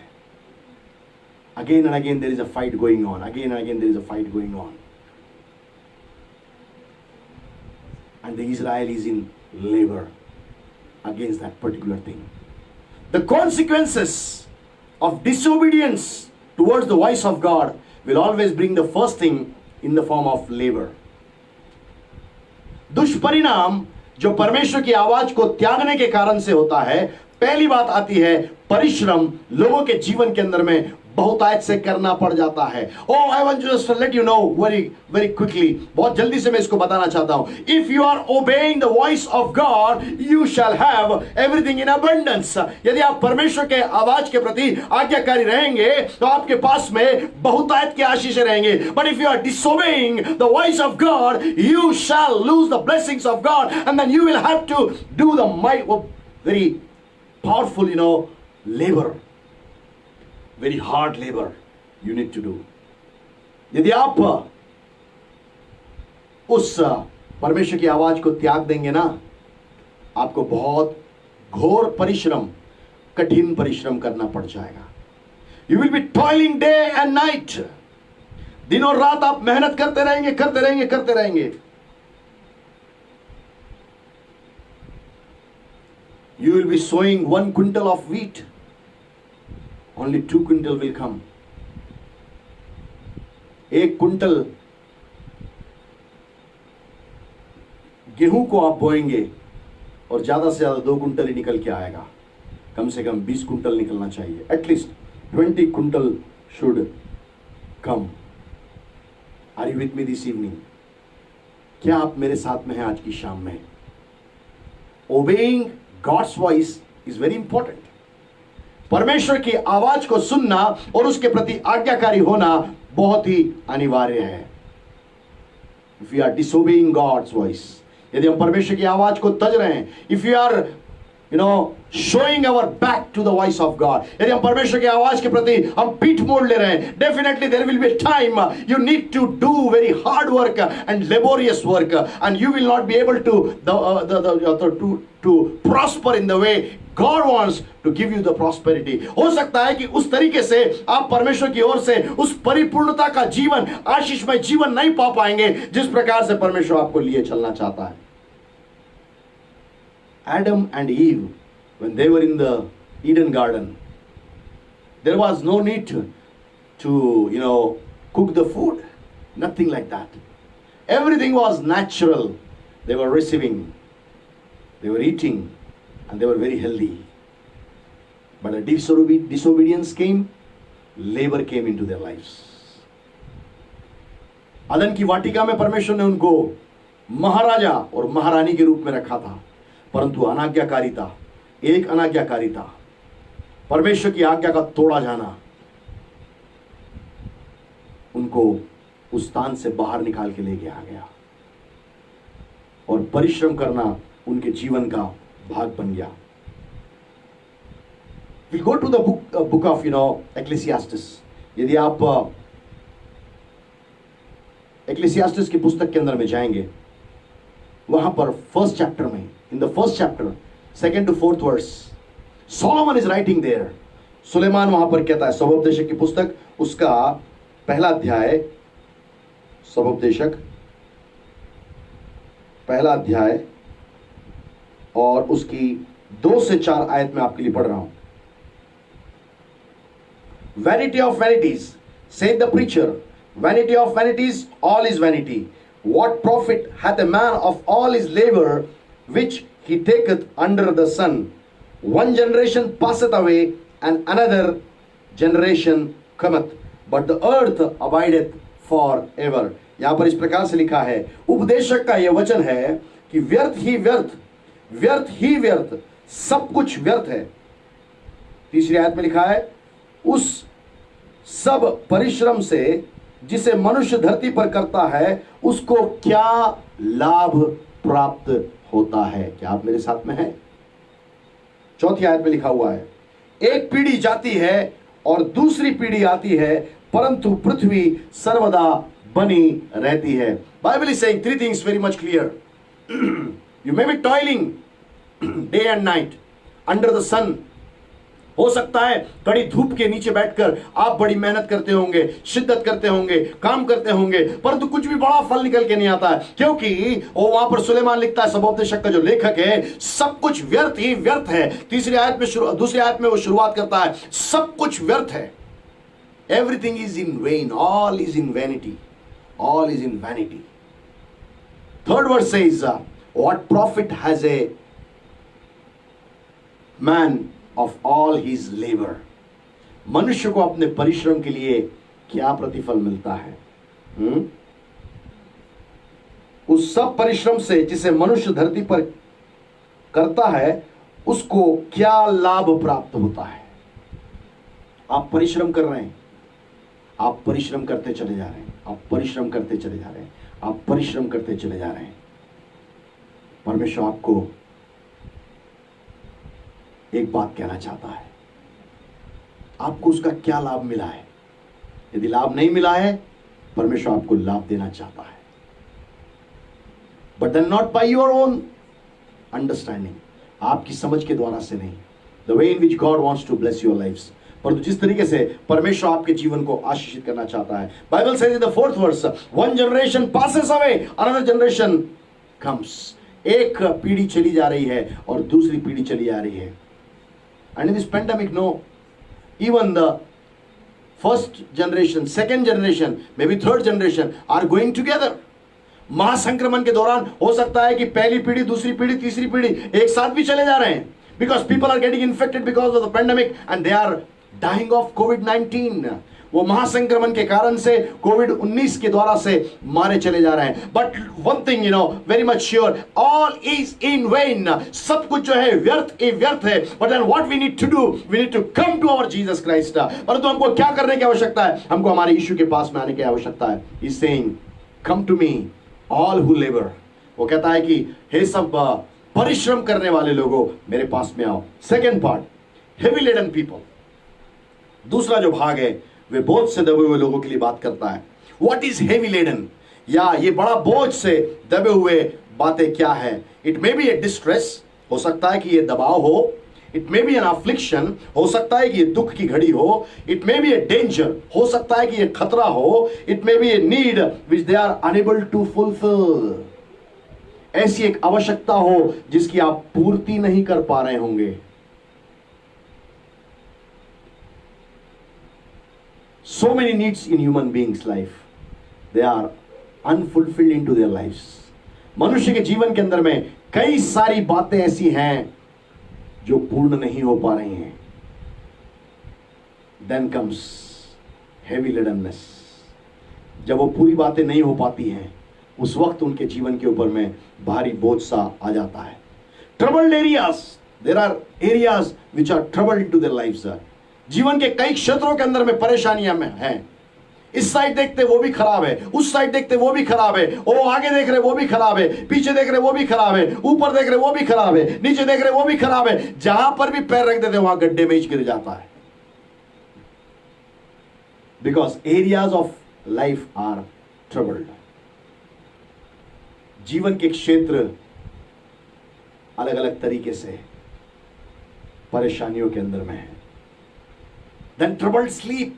Again and again there is a fight going on, again and again there is a fight going on, and the Israel is in labour against that particular thing. The consequences of disobedience towards the voice of God will always bring the first thing in the form of labor. दुष्परिणाम जो परमेश्वर की आवाज को त्यागने के कारण से होता है, पहली बात आती है परिश्रम लोगों के जीवन के अंदर में बहुतायत से करना पड़ जाता है। Oh, I want just to let you know very quickly, बहुत जल्दी से मैं इसको बताना चाहता हूं। If you are obeying the voice of God, you shall have everything in abundance. यदि आप परमेश्वर के आवाज के प्रति आज्ञाकारी रहेंगे तो आपके पास में बहुतायत की आशीषें रहेंगे। But if you are disobeying the voice of God, you shall lose the blessings of God, and then you will have to do the very powerful, labor. Very hard labor you need to do. यदि आप उस परमेश्वर की आवाज को त्याग देंगे ना, आपको बहुत घोर परिश्रम, कठिन परिश्रम करना पड़ जाएगा। You will be toiling day and night. दिन और रात आप मेहनत करते रहेंगे। You will be sowing 1 quintal of wheat. Only 2 quintal will come. 1 quintal गेहूं को आप बोएंगे और ज्यादा से ज्यादा 2 कुंटल ही निकल के आएगा। कम से कम 20 कुंटल निकलना चाहिए। At least 20 quintal should come. Are you with me this evening? क्या आप मेरे साथ में हैं आज की शाम में? Obeying God's voice is very important. परमेश्वर की आवाज को सुनना और उसके प्रति आज्ञाकारी होना बहुत ही अनिवार्य है। If you are disobeying God's voice, यदि हम परमेश्वर की आवाज को तज रहे हैं, if you are showing our back to the voice of God, यदि हम परमेश्वर की आवाज के प्रति हम पीठ मोड़ ले रहे हैं, definitely there will be a time you need to do very hard work and laborious work, and you will not be able to prosper in the way God wants to give you the prosperity. हो सकता है कि उस तरीके से आप परमेश्वर की ओर से उस परिपूर्णता का जीवन, आशीषमय जीवन नहीं पा पाएंगे जिस प्रकार से परमेश्वर आपको लिए चलना चाहता है। Adam and Eve, when they were in the Eden garden, there was no need to cook the food. Nothing like that. Everything was natural. They were receiving, they were eating, and they were very healthy. But a disobedience came, labor came into their lives. अदन की वाटिका में परमेश्वर ने उनको महाराजा और महारानी के रूप में रखा था, परंतु एक अनाज्ञाकारिता, परमेश्वर की आज्ञा का तोड़ा जाना उनको उस स्थान से बाहर निकाल के ले गया और परिश्रम करना उनके जीवन का भाग बन गया। We'll go to the book of Ecclesiastes. यदि आप Ecclesiastes की पुस्तक के अंदर में जाएंगे, वहां पर फर्स्ट चैप्टर में, in the first chapter, 2nd to 4th verse, Solomon is writing there. सुलेमान वहां पर कहता है, स्वोपदेशक की पुस्तक उसका पहला अध्याय, स्वोपदेशक पहला अध्याय और उसकी 2 से 4 आयत में आपके लिए पढ़ रहा हूं। Vanity of vanities, said the preacher, vanity of vanities, all is vanity. What profit hath a man of all his labor which he taketh under the sun? One generation passeth away, and another generation cometh, but the earth abideth forever. यहां पर इस प्रकार से लिखा है, उपदेशक का यह वचन है कि व्यर्थ ही व्यर्थ, व्यर्थ ही व्यर्थ, सब कुछ व्यर्थ है। तीसरी आयत में लिखा है, उस सब परिश्रम से जिसे मनुष्य धरती पर करता है उसको क्या लाभ प्राप्त होता है। क्या आप मेरे साथ में हैं? चौथी आयत में लिखा हुआ है, एक पीढ़ी जाती है और दूसरी पीढ़ी आती है, परंतु पृथ्वी सर्वदा बनी रहती है। Bible is saying three things very much clear. You may be toiling day and night under the sun. हो सकता है कड़ी धूप के नीचे बैठकर आप बड़ी मेहनत करते होंगे, शिद्दत करते होंगे, काम करते होंगे, परंतु कुछ भी बड़ा फल निकल के नहीं आता है, क्योंकि वो वहां पर सुलेमान लिखता है, सबोपदेशक का जो लेखक है, सब कुछ व्यर्थ ही व्यर्थ है। दूसरी आयत में वो शुरुआत करता है, सब कुछ व्यर्थ है। Everything is in vain, all is in vanity, all is in vanity. Third verse says, what profit has a man of all his labour. मनुष्य को अपने परिश्रम के लिए क्या प्रतिफल मिलता है? उस सब परिश्रम से जिसे मनुष्य धरती पर करता है उसको क्या लाभ प्राप्त होता है? आप परिश्रम कर रहे हैं, आप परिश्रम करते चले जा रहे हैं, आप परिश्रम करते चले जा रहे हैं, आप परिश्रम करते चले जा रहे हैं। परमेश्वर आपको एक बात कहना चाहता है, आपको उसका क्या लाभ मिला है? यदि लाभ नहीं मिला है, परमेश्वर आपको लाभ देना चाहता है, but then not by your own understanding, आपकी समझ के द्वारा से नहीं। The way in which God wants to bless your lifes, परंतु जिस तरीके से परमेश्वर आपके जीवन को आशीषित करना चाहता है। Bible says in the fourth verse, one generation passes away, another generation comes. एक पीढ़ी चली जा रही है और दूसरी पीढ़ी चली आ रही है। And in this pandemic, no, even the first generation, second generation, maybe third generation are going together. महासंक्रमण के दौरान हो सकता है कि पहली पीढ़ी, दूसरी पीढ़ी, तीसरी पीढ़ी एक साथ भी चले जा रहे हैं, because people are getting infected because of the pandemic and they are dying of COVID-19. वो महासंक्रमण के कारण से कोविड-19 के द्वारा से मारे चले जा रहे हैं। But one thing you know very much sure, all is in vain. सब कुछ जो है व्यर्थ है। But then what we need to do, we need to come to our Jesus Christ. परंतु हमको क्या करने की आवश्यकता है? हमको हमारे यीशु के पास में आने की आवश्यकता है। He is saying, come to me all who labour. वो कहता है कि हे सब परिश्रम करने वाले लोगों, मेरे पास में आओ। Second part, heavy laden people. दूसरा जो भाग है वे बोझ से दबे हुए लोगों के लिए बात करता है। व्हाट इज हेवी लेडन, या ये बड़ा बोझ से दबे हुए बातें क्या है? It may be a distress, हो सकता है कि ये दबाव हो। It may be an affliction, हो सकता है कि ये दुख की घड़ी हो। It may be a danger, हो सकता है कि ये खतरा हो। It may be a need which they are unable to fulfil, ऐसी एक आवश्यकता हो जिसकी आप पूर्ति नहीं कर पा रहे होंगे। So many needs in human beings' life, they are unfulfilled into their lives. मनुष्य के जीवन के अंदर में कई सारी बातें ऐसी हैं जो पूर्ण नहीं हो पा रही हैं। Then comes heavy ladenness. जब वो पूरी बातें नहीं हो पाती हैं, उस वक्त उनके जीवन के ऊपर में भारी बोझ सा आ जाता है। Troubled areas, there are areas which are troubled into their lives. जीवन के कई क्षेत्रों के अंदर में परेशानियां में हैं। इस साइड देखते वो भी खराब है, उस साइड देखते वो भी खराब है, ओ आगे देख रहे वो भी खराब है, पीछे देख रहे वो भी खराब है, ऊपर देख रहे वो भी खराब है, नीचे देख रहे वो भी खराब है। जहां पर भी पैर रख देते वहां गड्ढे में ही गिर जाता है। Because areas of life are troubled. जीवन के क्षेत्र अलग अलग तरीके से परेशानियों के अंदर में है। Then troubled sleep,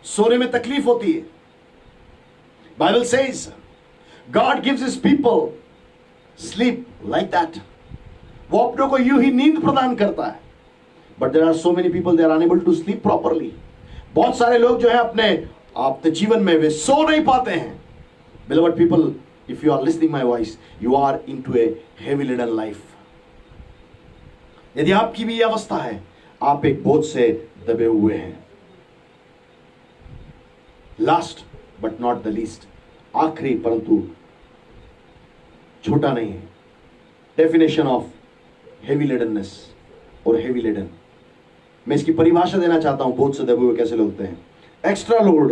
सोने में तकलीफ होती है। Bible says God gives his people sleep like that. वो अपनों को यूं ही नींद प्रदान करता है। But there are so many people, they are unable to sleep properly. बहुत सारे लोग जो है अपने जीवन में वे सो नहीं पाते हैं। Beloved people, if you are listening my voice, you are into a heavy laden life. यदि आपकी भी ये अवस्था है, आप एक बोझ से दबे हुए हैं। Last but not the least, आखिरी परंतु छोटा नहीं है, डेफिनेशन ऑफ हेवी लेडननेस और हेवी लेडन। मैं इसकी परिभाषा देना चाहता हूं, बोझ से दबे हुए कैसे लोग हैं। एक्स्ट्रा लोड,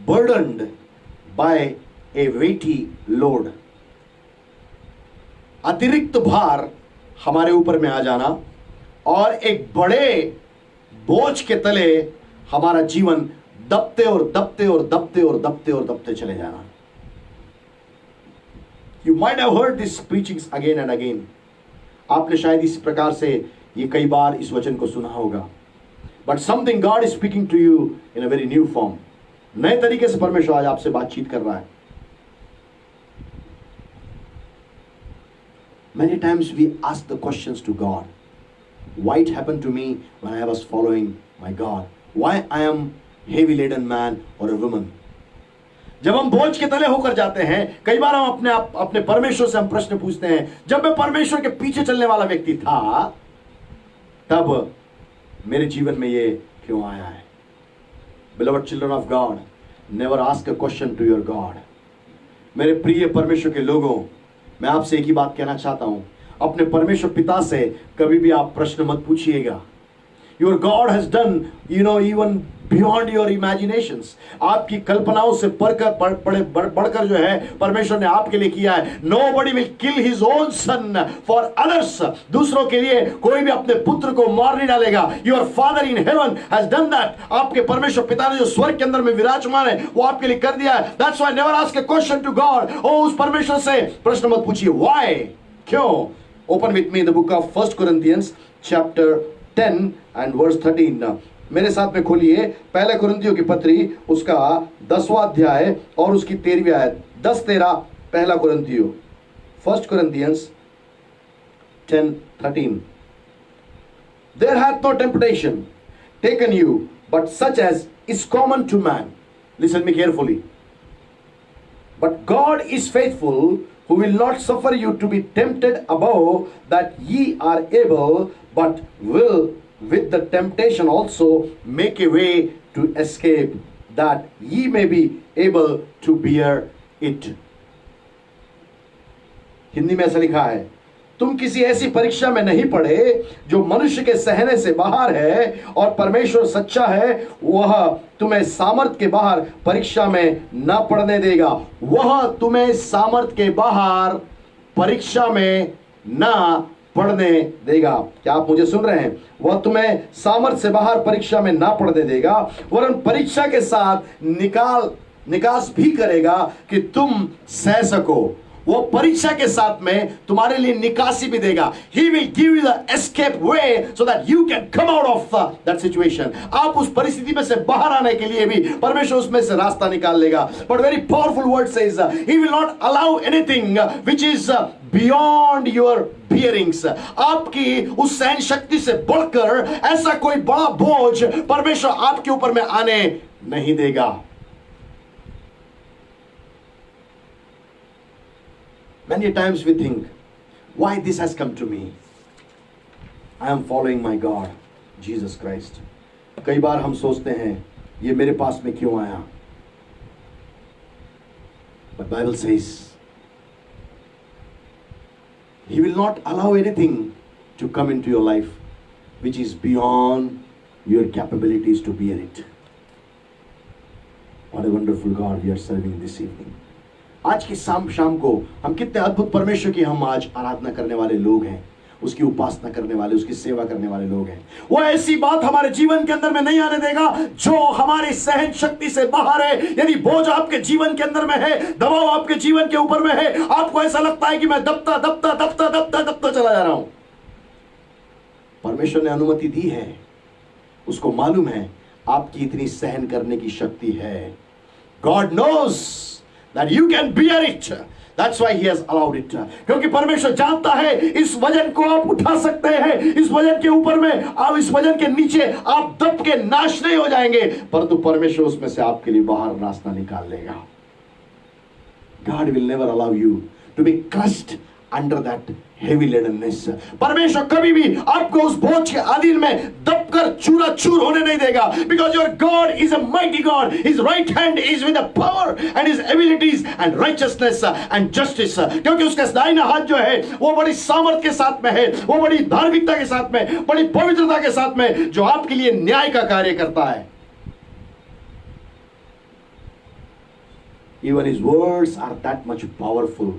बर्डनड बाय ए वेटी लोड, अतिरिक्त भार हमारे ऊपर में आ जाना और एक बड़े बोझ के तले हमारा जीवन दबते और दबते और दबते और दबते और दबते चले जाना। You might have heard this preachings again and again, आपने शायद इस प्रकार से ये कई बार इस वचन को सुना होगा, but something God is speaking to you in a very new form. नए तरीके से परमेश्वर आज आपसे बातचीत कर रहा है। Many times we ask the questions to God. Why it happened to me when I was following my God? Why I am heavy laden man or a woman? जब हम बोझ के तले होकर जाते हैं, कई बार हम अपने परमेश्वर से हम प्रश्न पूछते हैं, जब मैं परमेश्वर के पीछे चलने वाला व्यक्ति था, तब मेरे जीवन में ये क्यों आया है? Beloved children of God, never ask a question to your God. मेरे प्रिय परमेश्वर के लोगों, मैं आपसे एक ही बात कहना चाहता हूं, अपने परमेश्वर पिता से कभी भी आप प्रश्न मत पूछिएगा। Your God has done, even beyond your imaginations. आपकी कल्पनाओं से बढ़कर जो है परमेश्वर ने आपके लिए किया है। Nobody will kill his own son for others. दूसरों के लिए कोई भी अपने पुत्र को मार नहीं डालेगा। Your Father in heaven has done that. आपके परमेश्वर पिता ने जो स्वर्ग के अंदर में विराजमान है, वो आपके लिए कर दिया है। That's why never ask a question to God. उस परमेश्वर से प्रश्न मत पूछिए। Why? क्यों? Open with me the book of 1 Corinthians chapter 10 and verse 13. मेरे साथ में खोलिए पहले कुरिन्थियों की पत्री उसका 10वां अध्याय और उसकी 13वीं आयत। 10-13 पहला कुरिन्थियों, 1 Corinthians 10:13. There hath no temptation taken you but such as is common to man. Listen me carefully. But God is faithful, who will not suffer you to be tempted above that ye are able, but will with the temptation also make a way to escape, that ye may be able to bear it. Hindi में ऐसा लिखा है, तुम किसी ऐसी परीक्षा में नहीं पड़े जो मनुष्य के सहने से बाहर है, और परमेश्वर सच्चा है, वह तुम्हें सामर्थ के बाहर परीक्षा में न पड़ने देगा। वह तुम्हें सामर्थ के बाहर परीक्षा में न पढ़ने देगा। क्या आप मुझे सुन रहे हैं? वह तुम्हें सामर्थ से बाहर परीक्षा में ना पढ़ने देगा, वरन परीक्षा के साथ निकास भी करेगा कि तुम सह सको। वो परीक्षा के साथ में तुम्हारे लिए निकासी भी देगा। He will give you the escape way so that you can come out of that situation. आप उस परिस्थिति में से बाहर आने के लिए भी परमेश्वर उसमें से रास्ता निकाल लेगा। But very powerful word says, He will not allow anything which is beyond your bearings. आपकी उस सहन शक्ति से बढ़कर ऐसा कोई बड़ा बोझ परमेश्वर आपके ऊपर में आने नहीं देगा। Many times we think, why this has come to me? I am following my God, Jesus Christ. कई बार हम सोचते हैं, ये मेरे पास में क्यों आया? But Bible says, He will not allow anything to come into your life which is beyond your capabilities to bear it. What a wonderful God we are serving this evening. आज की शाम को हम कितने अद्भुत परमेश्वर की हम आज आराधना करने वाले लोग हैं, उसकी उपासना करने वाले, उसकी सेवा करने वाले लोग हैं। वो ऐसी बात हमारे जीवन के अंदर में नहीं आने देगा जो हमारी सहन शक्ति से बाहर है। यदि बोझ आपके जीवन के अंदर में है, दबाव आपके जीवन के ऊपर में है, आपको ऐसा लगता है कि मैं दबता दबता दबता दबता दबता चला जा रहा हूं, परमेश्वर ने अनुमति दी है, उसको मालूम है आपकी इतनी सहन करने की शक्ति है। God knows that you can bear it. That's why He has allowed it. क्योंकि परमेश्वर जानता है इस वजन को आप उठा सकते हैं, इस वजन के ऊपर में आप, इस वजन के नीचे आप दब के नाश नहीं हो जाएंगे, परंतु परमेश्वर उसमें से आपके लिए बाहर रास्ता निकाल लेगा। God will never allow you to be crushed under that heavy ladenness. परमेश्वर कभी भी आपको उस बोझ के अधीन में दबकर चूरा चूर होने नहीं देगा, because your God is a mighty God. His right hand is with the power and his abilities and righteousness and justice. क्योंकि उसका दाहिना हाथ जो है वो बड़ी सामर्थ के साथ में है, वो बड़ी धार्मिकता के साथ में, बड़ी पवित्रता के साथ में, जो आपके लिए न्याय का कार्य करता है. Even his words are that much powerful.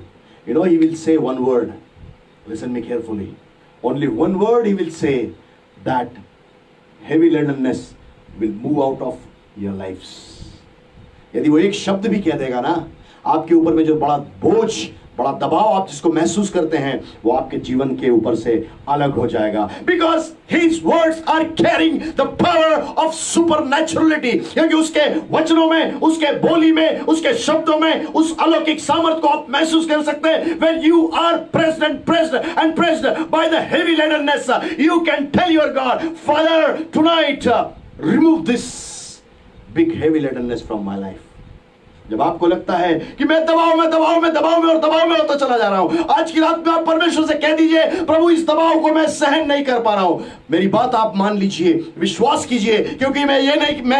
You know, he will say one word. Listen me carefully. Only one word he will say, that heavy ladenness will move out of your lives. यदि वो एक शब्द भी कह देगा ना, आपके ऊपर में जो बड़ा बोझ, बड़ा दबाव आप जिसको महसूस करते हैं, वो आपके जीवन के ऊपर से अलग हो जाएगा. Because his words are carrying the power of supernaturality. क्योंकि उसके वचनों में, उसके बोली में, उसके शब्दों में उस अलौकिक सामर्थ को आप महसूस कर सकते हैं. When you are pressed and pressed by the heavy ladenness, you can tell your God, Father, tonight remove this big heavy ladenness from my life. जब आपको लगता है कि मैं दबाव में होता चला जा रहा हूं, आज की रात में आप परमेश्वर से कह दीजिए, प्रभु इस दबाव को मैं सहन नहीं कर पा रहा हूं. मेरी बात आप मान लीजिए, विश्वास कीजिए, क्योंकि मैं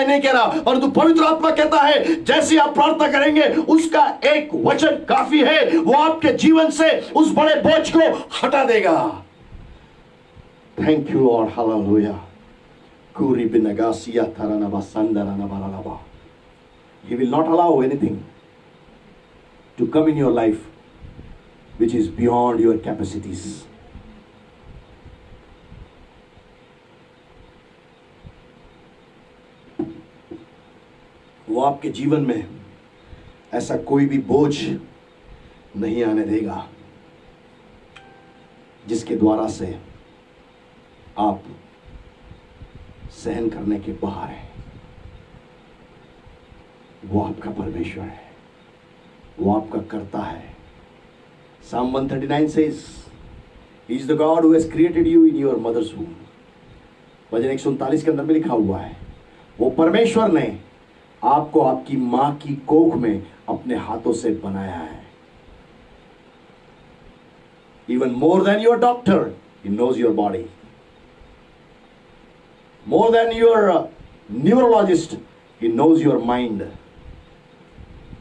नहीं कह रहा, परंतु पवित्र आत्मा कहता है, जैसे आप प्रार्थना करेंगे उसका एक वचन काफी है, वो आपके जीवन से उस बड़े बोझ को हटा देगा. Thank you Lord, hallelujah. कुरी बिनगासिया थरनबा संदरनबा बारालबा. He will not allow anything to come in your life which is beyond your capacities. वो आपके जीवन में ऐसा कोई भी बोझ नहीं आने देगा जिसके द्वारा से आप सहन करने के बाहर हैं. वो आपका परमेश्वर है, वो आपका कर्ता है. Psalm 139 says, He is the God who has created you in your mother's womb. भजन 139 के अंदर में लिखा हुआ है, वो परमेश्वर ने आपको आपकी मां की कोख में अपने हाथों से बनाया है. Even more than your doctor, He knows your body. More than your neurologist, He knows your mind.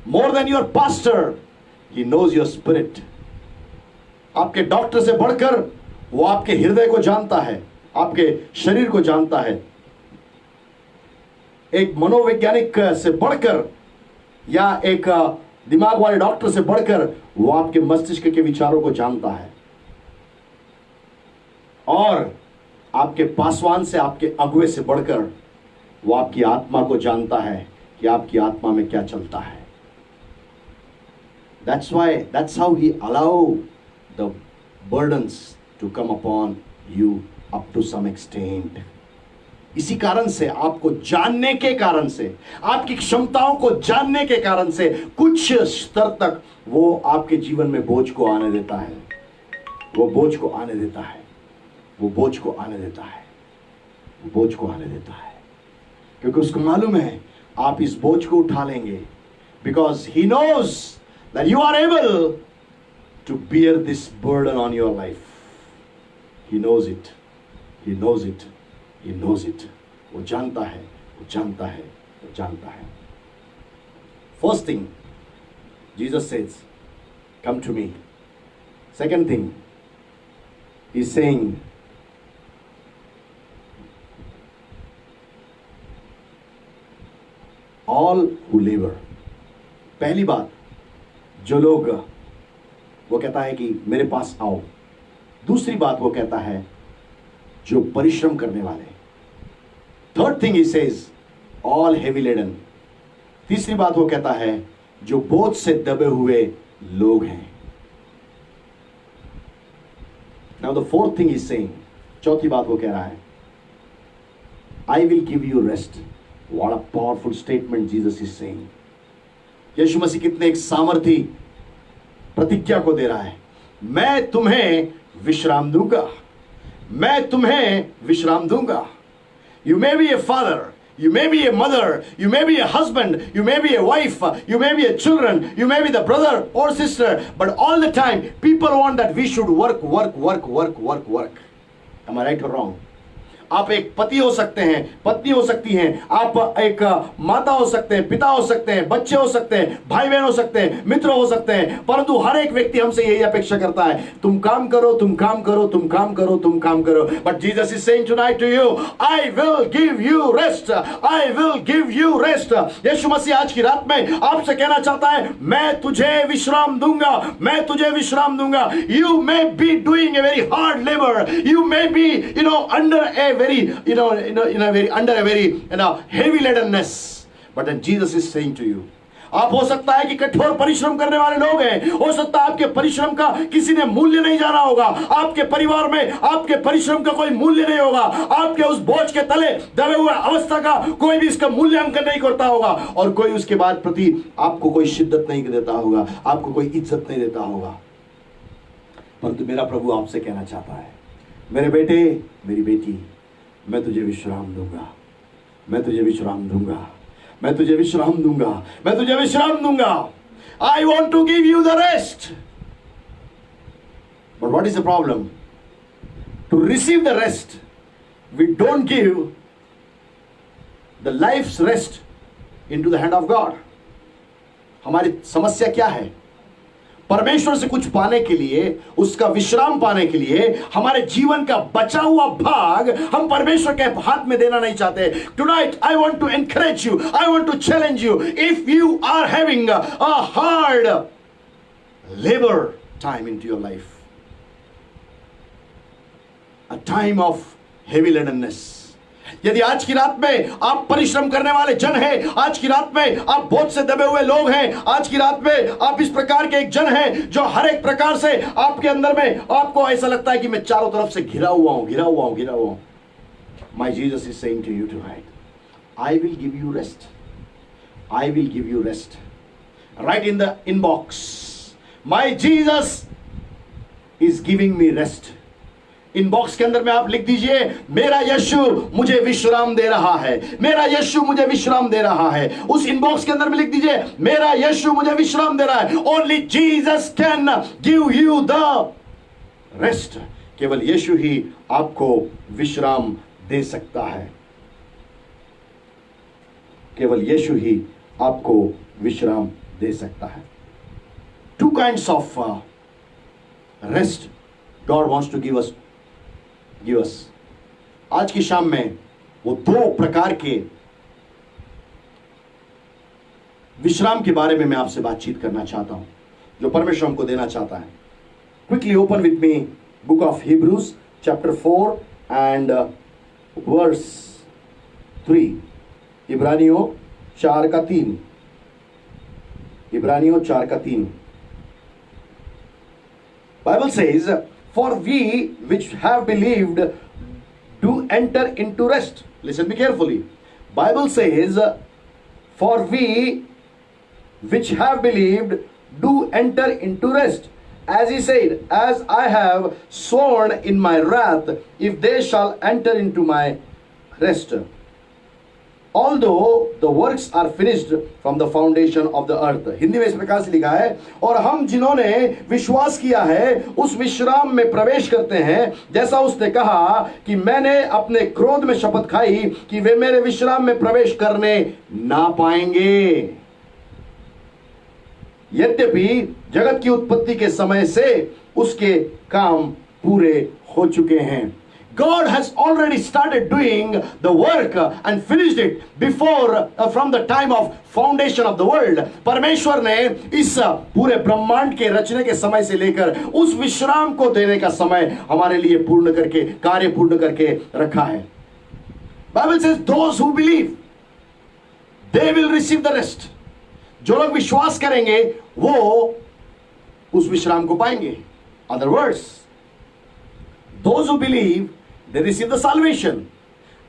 More than your pastor, He knows your spirit. आपके डॉक्टर से बढ़कर वो आपके हृदय को जानता है, आपके शरीर को जानता है. एक मनोवैज्ञानिक से बढ़कर या एक दिमाग वाले डॉक्टर से बढ़कर वो आपके मस्तिष्क के विचारों को जानता है. और आपके पासवान से, आपके अगुवे से बढ़कर वो आपकी आत्मा को जानता है कि आपकी आत्मा में क्या चलता है. That's how He allow the burdens to come upon you up to some extent. इसी कारण से, आपको जानने के कारण से, आपकी क्षमताओं को जानने के कारण से कुछ स्तर तक वो आपके जीवन में बोझ को आने देता है. वो बोझ को आने देता है, वो बोझ को आने देता है, वो बोझ को आने देता है, क्योंकि उसको मालूम है आप इस बोझ को उठा लेंगे. Because He knows that you are able to bear this burden on your life. He knows it. He knows it. He knows it. वो जानता है, वो जानता है, वो जानता है. First thing, Jesus says, come to me. Second thing, He's saying, all who labor. पहली बात, जो लोग, वो कहता है कि मेरे पास आओ. दूसरी बात वो कहता है जो परिश्रम करने वाले. Third thing He says, all heavy laden. तीसरी बात वो कहता है जो बोझ से दबे हुए लोग हैं. Now the fourth thing He's saying, चौथी बात वो कह रहा है, I will give you rest. What a powerful statement Jesus is saying. यीशु मसीह कितने एक सामर्थी प्रतिज्ञा को दे रहा है. मैं तुम्हें विश्राम दूंगा, मैं तुम्हें विश्राम दूंगा. You may be a father, You may be a mother, you may be a husband, you may be a wife, you may be a children, you may be the brother or sister, but all the time people want that we should work. Am I right or wrong? आप एक पति हो सकते हैं, पत्नी हो सकती हैं, आप एक माता हो सकते हैं, पिता हो सकते हैं, बच्चे हो सकते हैं, भाई बहन हो सकते हैं, मित्र हो सकते हैं, परंतु हर एक व्यक्ति हमसे यही अपेक्षा करता है, तुम काम करो, तुम काम करो, तुम काम करो, तुम काम करो. But Jesus is saying tonight to you, I will give you rest. I will give you rest. यीशु मसीह आज की रात में आपसे कहना चाहता है, मैं तुझे विश्राम दूंगा, मैं तुझे विश्राम दूंगा. You may be doing a very hard labor. You may be, under a very, under a very, heavy ladenness. But then Jesus is saying to you, आप हो सकता है कि कठोर परिश्रम करने वाले लोग हैं, हो सकता है आपके परिश्रम का किसी ने मूल्य नहीं जाना होगा, आपके परिवार में आपके परिश्रम का कोई मूल्य नहीं होगा, आपके उस बोझ के तले दबे हुए अवस्था का कोई भी इसका मूल्यांकन नहीं करता होगा, और कोई उसके बाद प्रति आपको कोई शिद्दत नहीं देता होगा, आपको कोई इज्जत नहीं देता होगा. परंतु मेरा प्रभु आपसे कहना चाहता है, मेरे बेटे, मेरी बेटी, मैं तुझे विश्राम दूंगा, मैं तुझे विश्राम दूंगा, मैं तुझे विश्राम दूंगा, मैं तुझे विश्राम दूंगा. I want to give you the rest. But what is the problem? To receive the rest, we don't give the life's rest into the hand of God. हमारी समस्या क्या है? परमेश्वर से कुछ पाने के लिए, उसका विश्राम पाने के लिए हमारे जीवन का बचा हुआ भाग हम परमेश्वर के हाथ में देना नहीं चाहते. Tonight I want to encourage you, I want to challenge you. If you are having a hard labor time into your life, a time of heavy ladenness, यदि आज की रात में आप परिश्रम करने वाले जन हैं, आज की रात में आप बोझ से दबे हुए लोग हैं, आज की रात में आप इस प्रकार के एक जन हैं जो हर एक प्रकार से आपके अंदर में आपको ऐसा लगता है कि मैं चारों तरफ से घिरा हुआ हूं. My Jesus is saying to you tonight, I will give you rest. I will give you rest. Write in the inbox, my Jesus is giving me rest. Inbox के अंदर में आप लिख दीजिए, मेरा यीशु मुझे विश्राम दे रहा है, मेरा यीशु मुझे विश्राम दे रहा है. उस इनबॉक्स के अंदर में लिख दीजिए, मेरा यीशु मुझे विश्राम दे रहा है. Only Jesus can give you the rest. केवल यीशु ही आपको विश्राम दे सकता है, केवल यीशु ही आपको विश्राम दे सकता है. Two kinds of rest God wants to give us. आज की शाम में वो दो प्रकार के विश्राम के बारे में मैं आपसे बातचीत करना चाहता हूं जो परमेश्वर हमको देना चाहता है. Quickly open with me book of Hebrews chapter 4 and verse 3. इब्रानियों 4 का 3. इब्रानियों 4 का 3. Bible says, for we which have believed do enter into rest. Listen me carefully. Bible says, for we which have believed do enter into rest. As he said, as I have sworn in my wrath, if they shall enter into my rest. Although the works are finished from the foundation of the earth. Hindi में इस प्रकार से लिखा है, और हम जिन्होंने विश्वास किया है उस विश्राम में प्रवेश करते हैं, जैसा उसने कहा कि मैंने अपने क्रोध में शपथ खाई कि वे मेरे विश्राम में प्रवेश करने ना पाएंगे. यद्यपि जगत की उत्पत्ति के समय से उसके काम पूरे हो चुके हैं. God has already started doing the work and finished it before from the time of foundation of the world. परमेश्वर ने इस पूरे ब्रह्मांड के रचने के समय से लेकर उस विश्राम को देने का समय हमारे लिए पूर्ण करके, कार्य पूर्ण करके रखा है. Bible says those who believe they will receive the rest. जो लोग विश्वास करेंगे वो उस विश्राम को पाएंगे. Other words, those who believe they receive the salvation,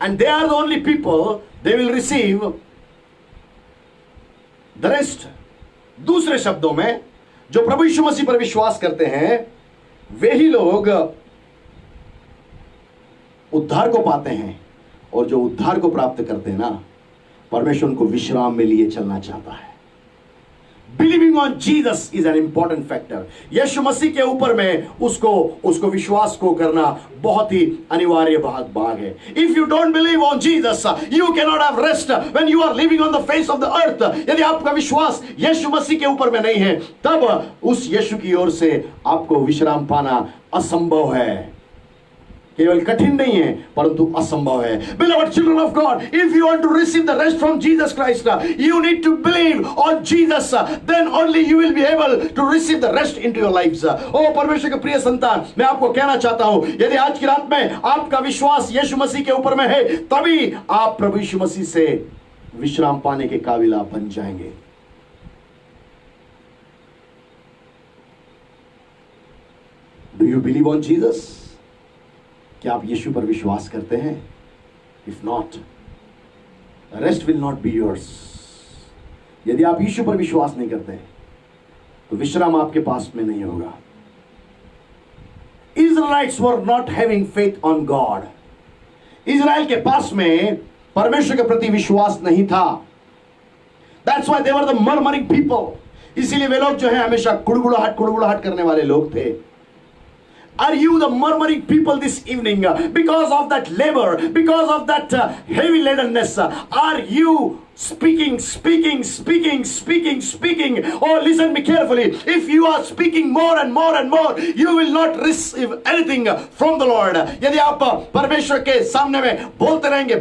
and they are the only people they will receive the rest. दूसरे शब्दों में, जो प्रभु यीशु मसीह पर विश्वास करते हैं वे ही लोग उद्धार को पाते हैं, और जो उद्धार को प्राप्त करते हैं ना, परमेश्वर उनको विश्राम में लिए चलना चाहता है। Believing on Jesus is an important factor. यीशु मसीह के ऊपर में उसको विश्वास को करना बहुत ही अनिवार्य भाग है। If you don't believe on Jesus you can not have rest when you are living on the face of the earth. यदि आपका विश्वास यीशु मसीह के ऊपर में नहीं है, तब उस यीशु की ओर से आपको विश्राम पाना असंभव है। केवल कठिन नहीं है परंतु असंभव है। Beloved children of God, if you want to receive the rest from Jesus Christ, you need to believe on Jesus, then only you will be able to receive the rest into your lives. ओ परमेश्वर के प्रिय संतान, मैं आपको कहना चाहता हूं, यदि आज की रात में आपका विश्वास यीशु मसीह के ऊपर में है, तभी आप प्रभु यीशु मसीह से विश्राम पाने के काबिल आप बन जाएंगे। Do you believe on Jesus? क्या आप यीशु पर विश्वास करते हैं? If not, rest will not be yours. यदि आप यीशु पर विश्वास नहीं करते तो विश्राम आपके पास में नहीं होगा। Israelites were not having faith on God. Israel के पास में परमेश्वर के प्रति विश्वास नहीं था। That's why they were the murmuring people. इसीलिए वे लोग जो है हमेशा कुड़कुड़ाहट करने वाले लोग थे। Are you the murmuring people this evening because of that labor, because of that heavy ladenness? Are you speaking? Oh, listen me carefully. If you are speaking more and more, you will not receive anything from the Lord. यदि आप परमेश्वर के सामने में बोलते रहेंगे,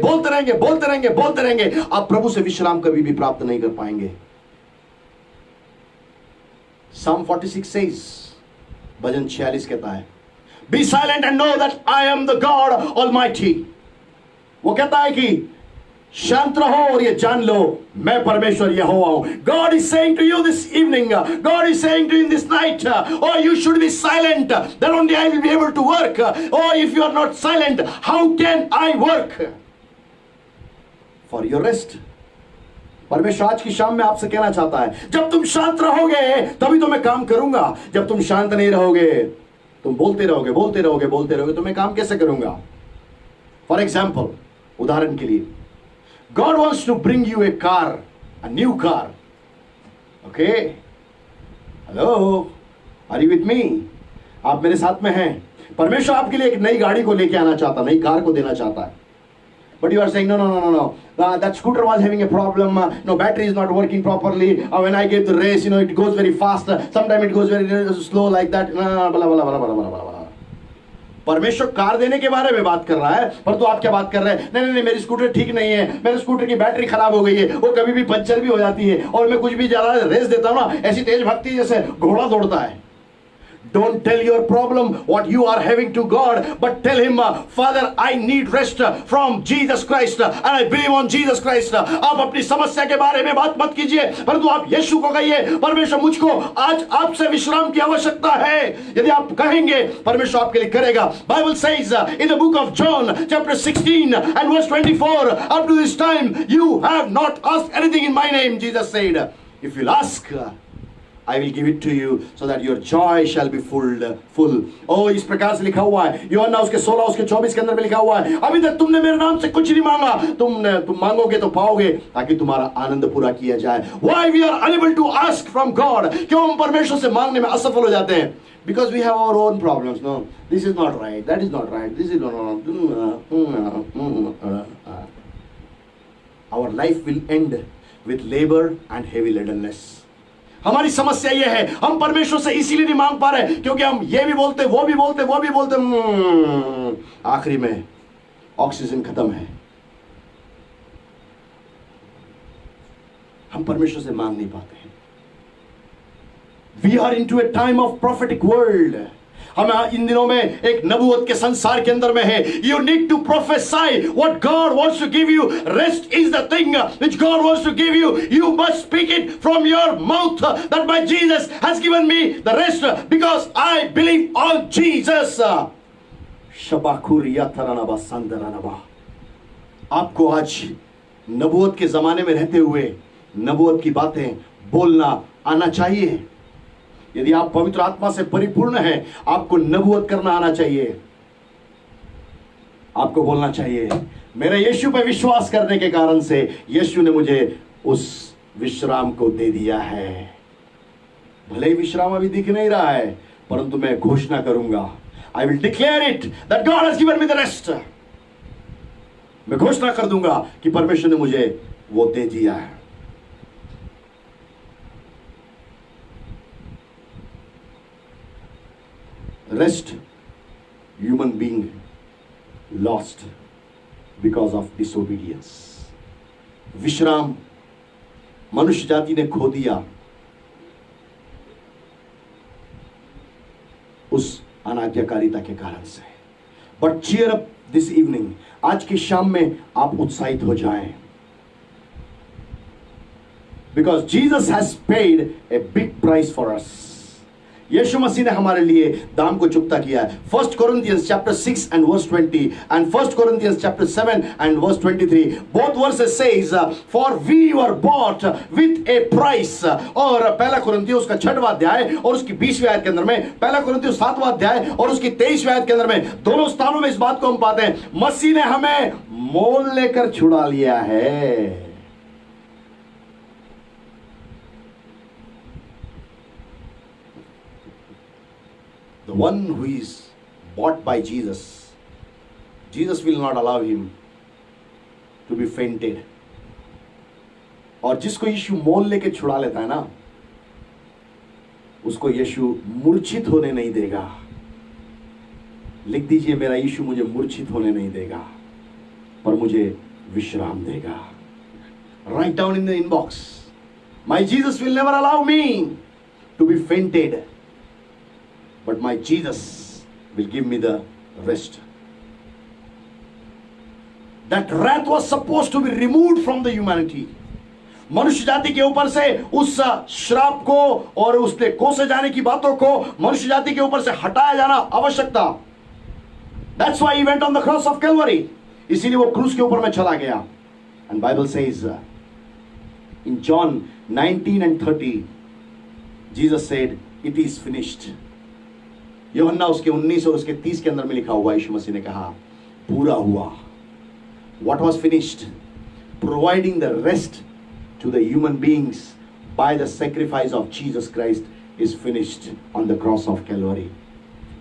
आप प्रभु से विश्राम कभी भी प्राप्त नहीं कर पाएंगे। Psalm 46 says, भजन 46 कहता है, Be silent and know that I am the God Almighty. वो कहता है कि शांत रहो और ये जान लो मैं परमेश्वर यहोवा हूं। God is saying to you this evening, God is saying to you in this night, oh you should be silent, then only I will be able to work. Oh if you are not silent, how can I work for your rest? परमेश्वर आज की शाम में आपसे कहना चाहता है, जब तुम शांत रहोगे तभी तो मैं काम करूंगा। जब तुम शांत नहीं रहोगे, तुम बोलते रहोगे तो मैं काम कैसे करूंगा? फॉर एग्जाम्पल, उदाहरण के लिए, God wants to bring you a car, a new car. Okay, hello, are you with me? आप मेरे साथ में हैं। परमेश्वर आपके लिए एक नई गाड़ी को लेके आना चाहता, नई कार को देना चाहता है। But you are saying, no. That scooter was having a problem. No, battery is not working properly. When I give the race, it goes very fast. Sometimes it goes very slow like that. बला। परमेश्वर कार देने के बारे में बात कर रहा है, परंतु आप क्या बात कर रहे हैं? नहीं, मेरी स्कूटर ठीक नहीं है, मेरे स्कूटर की बैटरी खराब हो गई है, वो कभी भी पंचर भी हो जाती है, और मैं कुछ भी ज्यादा रेस देता हूँ ना, ऐसी तेज भागती है जैसे घोड़ा दौड़ता है। Don't tell your problem, what you are having to God, but tell him, Father, I need rest from Jesus Christ, and I believe on Jesus Christ. आप अपनी समस्या के बारे में बात मत कीजिए, परंतु आप यीशु को कहिए, परमेश्वर मुझको आज आपसे विश्राम की आवश्यकता है। यदि आप कहेंगे, परमेश्वर आपके लिए करेगा। Bible says in the book of John, chapter 16 and verse 24, up to this time you have not asked anything in my name, Jesus said. If you'll ask, I will give it to you so that your joy shall be full. Oh, इस प्रकार से लिखा हुआ है यूहन्ना उसके 16 उसके 24 के अंदर में लिखा हुआ है, अभी तक तुमने मेरे नाम से कुछ नहीं मांगा, तुम मांगोगे तो पाओगे, ताकि तुम्हारा आनंद पूरा किया जाए। Why we are unable to ask from God? क्यों हम परमेश्वर से मांगने में असफल हो जाते हैं? Because we have our own problems. No, this is not right, that is not right, this is not. Our life will end with labor and heavy ladenness. हमारी समस्या यह है, हम परमेश्वर से इसीलिए नहीं मांग पा रहे क्योंकि हम ये भी बोलते, वो भी बोलते, आखिरी में ऑक्सीजन खत्म है। हम परमेश्वर से मांग नहीं पाते हैं। We are into a time of prophetic world. हम इन दिनों में एक नबूवत के संसार के अंदर में है। You need to prophesy what God wants to give you. Rest is the thing which God wants to give you. You must speak it from your mouth that my Jesus has given me the rest because I believe on Jesus. आपको आज नबूवत के जमाने में रहते हुए नबूवत की बातें बोलना आना चाहिए। यदि आप पवित्र आत्मा से परिपूर्ण हैं, आपको नबूवत करना आना चाहिए। आपको बोलना चाहिए, मेरे यीशु पे विश्वास करने के कारण से यीशु ने मुझे उस विश्राम को दे दिया है। भले ही विश्राम अभी दिख नहीं रहा है, परंतु मैं घोषणा करूंगा, I will declare it that God has given me the rest. मैं घोषणा कर दूंगा कि परमेश्वर ने मुझे वो दे दिया है। Rest human being lost because of disobedience. विश्राम मनुष्य जाति ने खो दिया उस अनाज्ञाकारिता के कारण से। But cheer up this evening, आज की शाम में आप उत्साहित हो जाएं, because Jesus has paid a big price for us. यीशु मसीह ने हमारे लिए दाम को चुकता किया है। 1 Corinthians chapter 6 and verse 20 and 1 Corinthians chapter 7 and verse 23, both verses says for we were bought with a price। और पहला कुरिन्थियों का 6वां अध्याय और उसकी 20वीं आयत के अंदर में, पहला कुरिन्थियों 7वां अध्याय और उसकी 23वीं आयत के अंदर में, दोनों स्थानों में इस बात को हम पाते हैं, मसीह ने हमें मोल लेकर छुड़ा लिया है। The one who is bought by Jesus, Jesus will not allow him to be fainted। और जिसको यीशु मोल लेके छुड़ा लेता है ना, उसको यीशु मूर्छित होने नहीं देगा। लिख दीजिए, मेरा यीशु मुझे मूर्छित होने नहीं देगा, पर मुझे विश्राम देगा। Write down in the inbox, my Jesus will never allow me to be fainted, but my Jesus will give me the rest। That wrath was supposed to be removed from the humanity। मनुष्य जाति के ऊपर से उस श्राप को और उसके कोसे जाने की बातों को मनुष्य जाति के ऊपर से हटाया जाना आवश्यक था। That's why he went on the cross of Calvary। इसीलिए वो क्रूस के ऊपर में चला गया। And Bible says in John 19 and 30, Jesus said, it is finished। यूहन्ना उसके 19 और उसके 30 के अंदर में लिखा हुआ, यीशु मसीह ने कहा पूरा हुआ। What was finished? Providing the rest to the human beings by the sacrifice of Jesus Christ is finished on the cross of Calvary।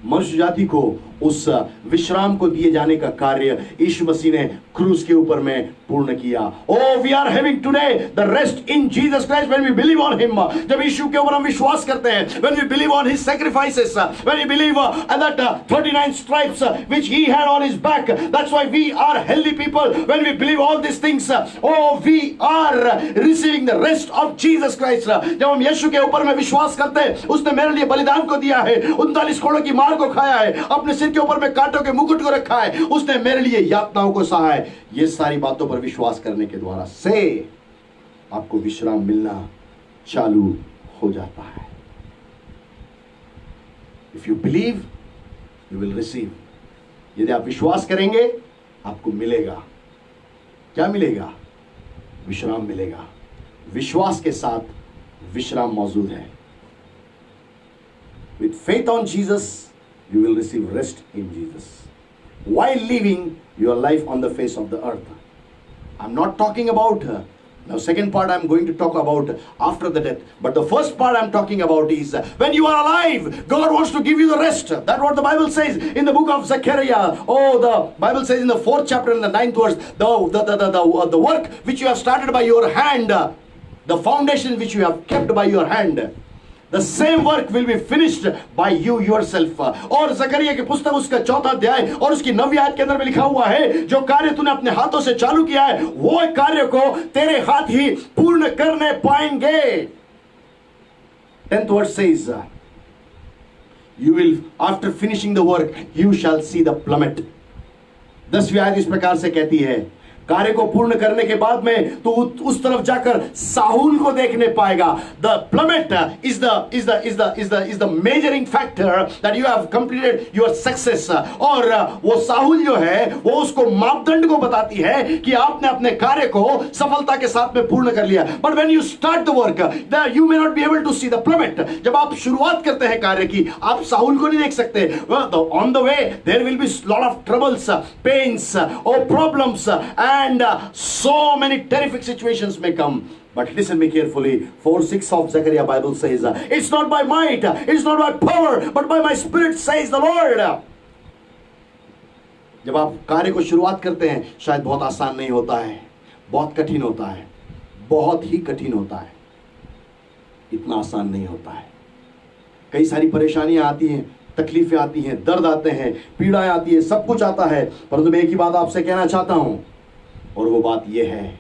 मनुष्य जाति को उस विश्राम को दिए जाने का कार्य यीशु मसीह ने क्रूस के ऊपर में पूर्ण किया। Oh, we are having today the rest in Jesus Christ when we believe on Him। जब यीशु के ऊपर हम विश्वास करते हैं, when we believe on His sacrifices, when we believe that 39 stripes which He had on His back, that's why we are healthy people। When we believe all these things, oh, we are receiving the rest of Jesus Christ। जब हम यीशु के ऊपर में विश्वास करते हैं, उसने मेरे लिए बलिदान को दिया है, 39 कोड़ों की मार को खाया है, अपने सिर के ऊपर में कांटों के मुकुट को रखा है, उसने मेरे लिए यातनाओं को सहा है। ये सारी बातों पर विश्वास करने के द्वारा से आपको विश्राम मिलना चालू हो जाता है। If you believe you will receive. यदि आप विश्वास करेंगे आपको मिलेगा। क्या मिलेगा? विश्राम मिलेगा। विश्वास के साथ विश्राम मौजूद है। With faith on Jesus, you will receive rest in Jesus while living your life on the face of the earth। I'm not talking about now second part I'm going to talk about after the death, but the first part I'm talking about is when you are alive, God wants to give you the rest। That's what the Bible says in the book of Zechariah। Oh, the Bible says in the 4th chapter in the 9th verse, the work which you have started by your hand, the foundation which you have kept by your hand, the same work will be finished by you yourself। और जकरिया की पुस्तक उसका 4था अध्याय और उसकी 9वीं आयत के अंदर में लिखा हुआ है, जो कार्य तूने अपने हाथों से चालू किया है वो कार्य को तेरे हाथ ही पूर्ण करने पाएंगे। 10th verse says, you will after finishing the work you shall see the plummet। 10वीं आयत इस प्रकार से कहती है, कार्य को पूर्ण करने के बाद में तो उस तरफ जाकर साहुल को देखने पाएगा. The plummet is the measuring factor that you have completed your success. और वो साहुल जो है वो उसको मापदंड को बताती है कि आपने अपने कार्य को सफलता के साथ में पूर्ण कर लिया. But when you start the work, you may not be able to see the plummet. जब आप शुरुआत करते हैं कार्य की, आप साहुल को नहीं देख सकते. On the way there will be lot of troubles, pains, or problems, and so many terrific situations may come. But listen me carefully. 4:6 of Zechariah Bible says, it's not by might, it's not by power, but by my spirit says the Lord. जब आप कार्य को शुरुआत करते हैं, शायद बहुत आसान नहीं होता है, बहुत कठिन होता है, बहुत ही कठिन होता है, इतना आसान नहीं होता है. कई सारी परेशानियां आती हैं, तकलीफें आती हैं, दर्द आते हैं, पीड़ाएं आती है, सब कुछ आता है. परंतु मैं एक ही बात आपसे कहना चाहता हूं, और वो बात ये है,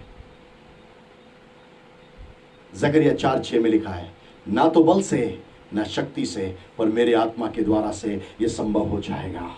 जकरिया 4:6 में लिखा है, ना तो बल से ना शक्ति से, पर मेरे आत्मा के द्वारा से ये संभव हो जाएगा.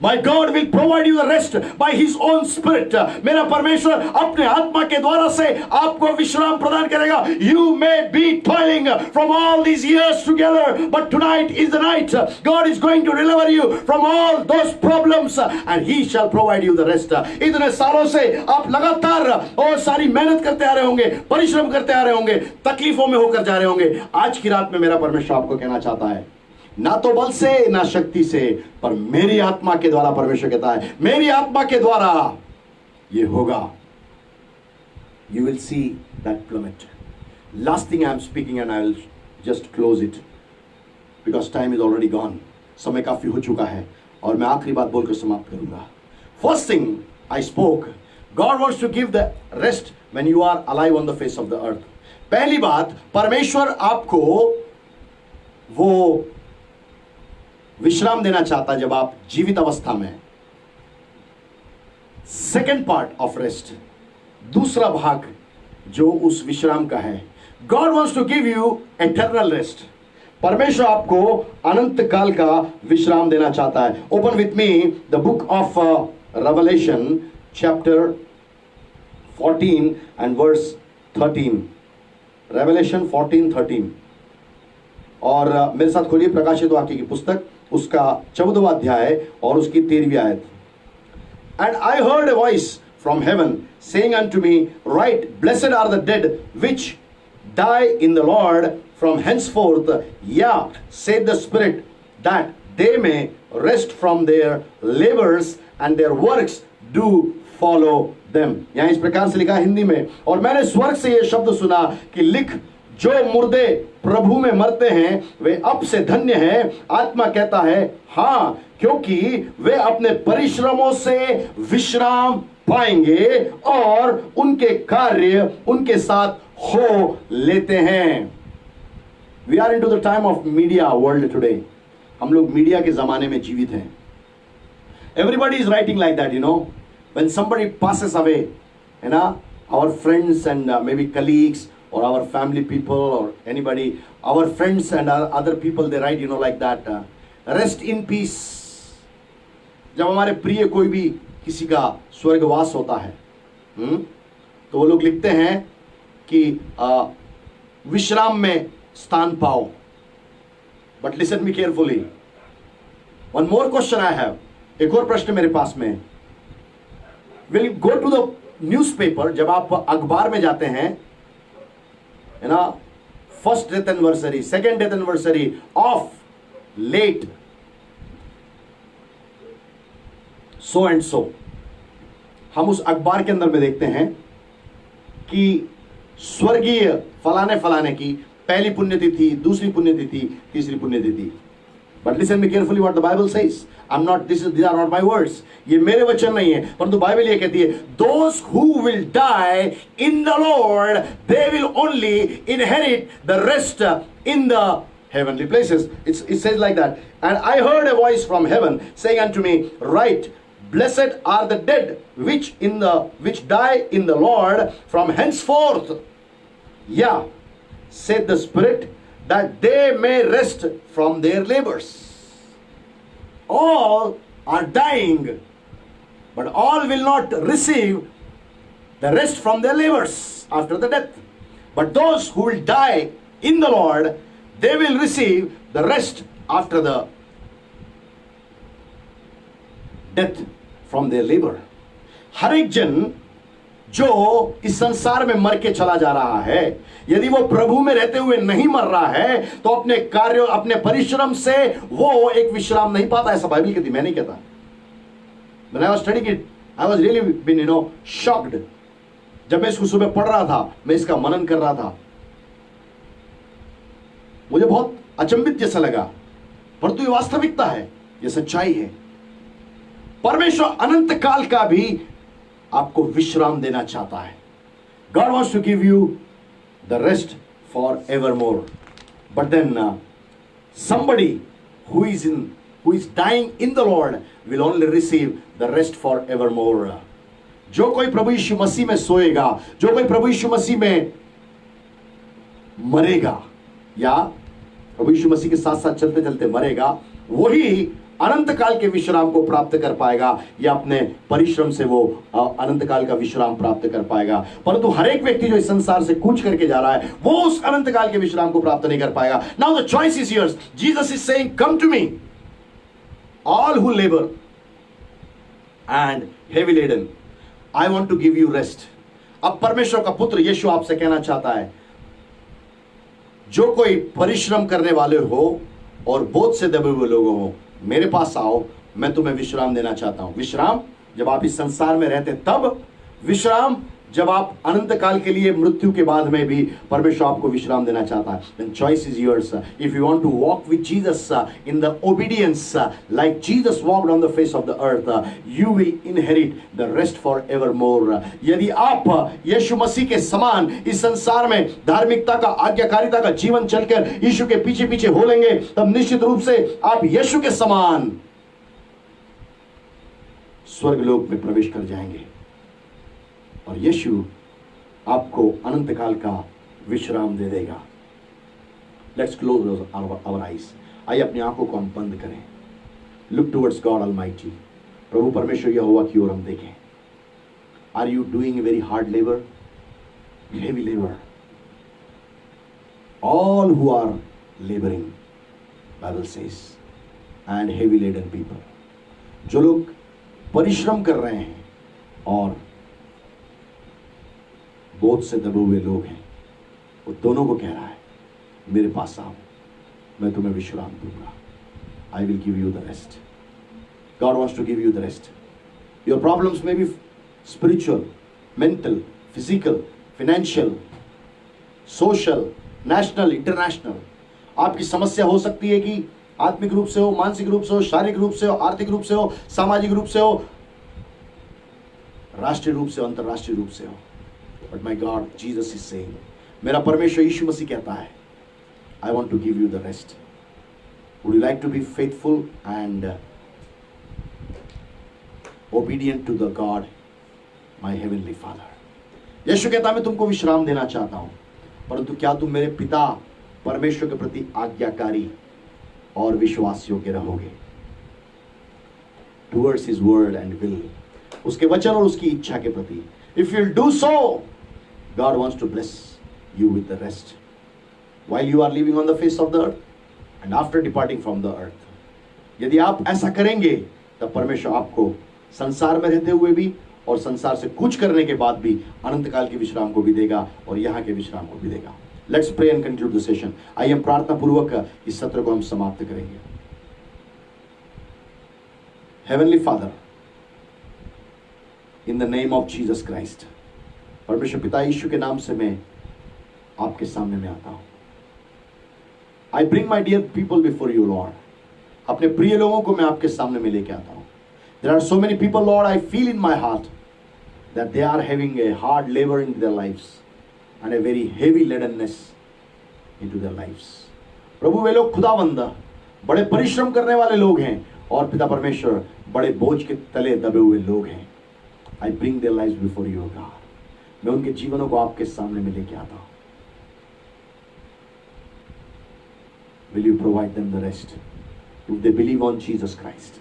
My God will provide you the rest by His own Spirit. मेरा परमेश्वर अपने आत्मा के द्वारा से आपको विश्राम प्रदान करेगा. You may be toiling from all these years together, but tonight is the night. God is going to deliver you from all those problems, and He shall provide you the rest. इतने सालों से आप लगातार और सारी मेहनत करते आ रहे होंगे, परिश्रम करते आ रहे होंगे, तकलीफों में होकर जा रहे होंगे. आज की रात में मेरा परमेश्वर आपको कहना चाहता है, ना तो बल से ना शक्ति से, पर मेरी आत्मा के द्वारा. परमेश्वर कहता है, मेरी आत्मा के द्वारा ये होगा. You will see that plummet. Last thing I am speaking, and I will just close it because time is already gone. समय काफी हो चुका है और मैं आखिरी बात बोलकर समाप्त करूंगा. First thing I spoke, God wants to give the rest when you are alive on the face of the earth. पहली बात, परमेश्वर आपको वो विश्राम देना चाहता जब आप जीवित अवस्था में. सेकेंड पार्ट ऑफ रेस्ट, दूसरा भाग जो उस विश्राम का है, God wants to give you eternal rest. परमेश्वर आपको अनंत काल का विश्राम देना चाहता है. Open with me the book of Revelation chapter 14 and verse 13. Revelation 14:13. और मेरे साथ खोलिए प्रकाशित वाक्य की पुस्तक, उसका 14वां अध्याय और उसकी 13वीं आयत. And I heard a voice from heaven saying unto me, Write, blessed are the dead which die in the Lord from henceforth, yeah, saith the Spirit, that they may rest from their labors and their works do follow them. यहाँ इस प्रकार से लिखा हिंदी में, और मैंने स्वर्ग से ये शब्द सुना कि लिख, जो मुर्दे प्रभु में मरते हैं वे अब से धन्य हैं. आत्मा कहता है हाँ, क्योंकि वे अपने परिश्रमों से विश्राम पाएंगे और उनके कार्य उनके साथ हो लेते हैं. We are into the time of media world today. हम लोग मीडिया के जमाने में जीवित हैं. Everybody is writing like that, you know, when somebody passes away, है ना, our friends and may be colleagues or our family people or anybody, our friends and other people, they write, you know, like that, rest in peace. जब हमारे प्रिय कोई भी किसी का स्वर्गवास होता है, तो वो लोग लिखते हैं कि विश्राम में स्थान पाओ. But listen me carefully. One more question I have. एक और प्रश्न मेरे पास में. Will you go to the newspaper, जब आप अखबार में जाते हैं, है ना, first death anniversary, second death anniversary of late so and so, हम उस अखबार के अंदर में देखते हैं कि स्वर्गीय फलाने फलाने की पहली पुण्यतिथि, दूसरी पुण्यतिथि, तीसरी पुण्यतिथि. But listen me carefully what the Bible says. These are not my words. ये मेरे वचन नहीं है, परंतु बाइबल ये कहती है, those who will die in the Lord, they will only inherit the rest in the heavenly places. It says like that. And I heard a voice from heaven saying unto me, Write, blessed are the dead which die in the Lord from henceforth. Yeah, said the Spirit, that they may rest from their labors. All are dying, but all will not receive the rest from their labors after the death. But those who will die in the Lord, they will receive the rest after the death from their labor. हर एक जन जो इस संसार में मर के चला जा रहा है, यदि वो प्रभु में रहते हुए नहीं मर रहा है, तो अपने कार्यों, अपने परिश्रम से वो एक विश्राम नहीं पाता। ऐसा बाइबल कहती, मैं नहीं कहता। When I was studying it, I was really been shocked. जब मैं इसको सुबह पढ़ रहा था, मैं इसका मनन कर रहा था, मुझे बहुत अचंभित जैसा लगा, परंतु ये वास्तविकता है, ये सच्चाई है। परमेश्वर अनंत काल का भी आपको विश्राम देना चाहता है। God wants to give you the rest forevermore. But then somebody who is dying in the Lord will only receive the rest forevermore. जो कोई प्रभु यीशु मसीह में सोएगा, जो कोई प्रभु यीशु मसीह में मरेगा या प्रभु यीशु मसीह के साथ साथ चलते चलते मरेगा, वही अनंत काल के विश्राम को प्राप्त कर पाएगा या अपने परिश्रम से वो अनंत काल का विश्राम प्राप्त कर पाएगा। परंतु हर एक व्यक्ति जो इस संसार से कूच करके जा रहा है, वो उस अनंत काल के विश्राम को प्राप्त नहीं कर पाएगा। Now the choice is yours. Jesus is saying, come to me all who labour and heavy laden, I want to give you rest. अब परमेश्वर का पुत्र यीशु आपसे कहना चाहता है, जो कोई परिश्रम करने वाले हो और बोझ से दबे हुए लोग हो, मेरे पास आओ, मैं तुम्हें विश्राम देना चाहता हूं। विश्राम जब आप इस संसार में रहते तब, विश्राम जब आप अनंत काल के लिए मृत्यु के बाद में भी परमेश्वर आपको विश्राम देना चाहता है। Then choice is yours. If you want to walk with Jesus in the obedience like Jesus walked on the face of the earth, you will inherit the rest forevermore. यदि आप यीशु मसीह के समान इस संसार में धार्मिकता का, आज्ञाकारिता का जीवन चलकर यीशु के पीछे पीछे हो लेंगे, तब निश्चित रूप से आप यीशु के समान स्वर्ग लोक में प्रवेश कर जाएंगे और यीशु आपको अनंत काल का विश्राम दे देगा। Let's close our eyes. आइए अपनी आंखों को हम बंद करें। Look towards God almighty. प्रभु परमेश्वर यहोवा की ओर हम देखें। Are you doing very hard labour, heavy labour? All who are labouring, Bible says, and heavy laden people, जो लोग परिश्रम कर रहे हैं और बोझ से दबे हुए लोग हैं, वो दोनों को कह रहा है, मेरे पास आओ, मैं तुम्हें विश्राम दूंगा। I will give you the rest. God wants to give you the rest. Your problems may be spiritual, mental, physical, financial, social, national, international. आपकी समस्या हो सकती है कि आत्मिक रूप से हो, मानसिक रूप से हो, शारीरिक रूप से हो, आर्थिक रूप से हो, सामाजिक रूप से हो, राष्ट्रीय रूप से हो, अंतरराष्ट्रीय रूप से हो। But my God, Jesus is saying, मेरा परमेश्वर यीशु मसीह कहता है, I want to give you the rest. Would you like to be faithful and obedient to the God, my heavenly Father? यीशु कहता है, मैं तुमको विश्राम देना चाहता हूं, परंतु क्या तुम मेरे पिता परमेश्वर के प्रति आज्ञाकारी और विश्वास योग्य रहोगे? Towards His word and will, उसके वचन और उसकी इच्छा के प्रति। If you'll do so, God wants to bless you with the rest while you are living on the face of the earth and after departing from the earth. यदि आप ऐसा करेंगे, तब परमेश्वर आपको संसार में रहते हुए भी और संसार से कूच करने के बाद भी अनंत काल के विश्राम को भी देगा और यहाँ के विश्राम को भी देगा। Let's pray and conclude the session. आइए हम प्रार्थना पूर्वक इस सत्र को हम समाप्त करेंगे। Heavenly Father, in the name of Jesus Christ, परमेश्वर पिता यीशु के नाम से मैं आपके सामने में आता हूं। I bring my dear people before you, Lord. अपने प्रिय लोगों को मैं आपके सामने में लेके आता हूं। There are so many people, Lord, I feel in my heart that they are having a hard labor in their lives and a very heavy ladenness into their lives. प्रभु, वे लोग खुदावंद बड़े परिश्रम करने वाले लोग हैं और पिता परमेश्वर बड़े बोझ के तले दबे हुए लोग हैं। I bring their lives before you, God. मैं उनके जीवनों को आपके सामने में लेके आता हूं। Will you provide them the rest if they believe on Jesus Christ?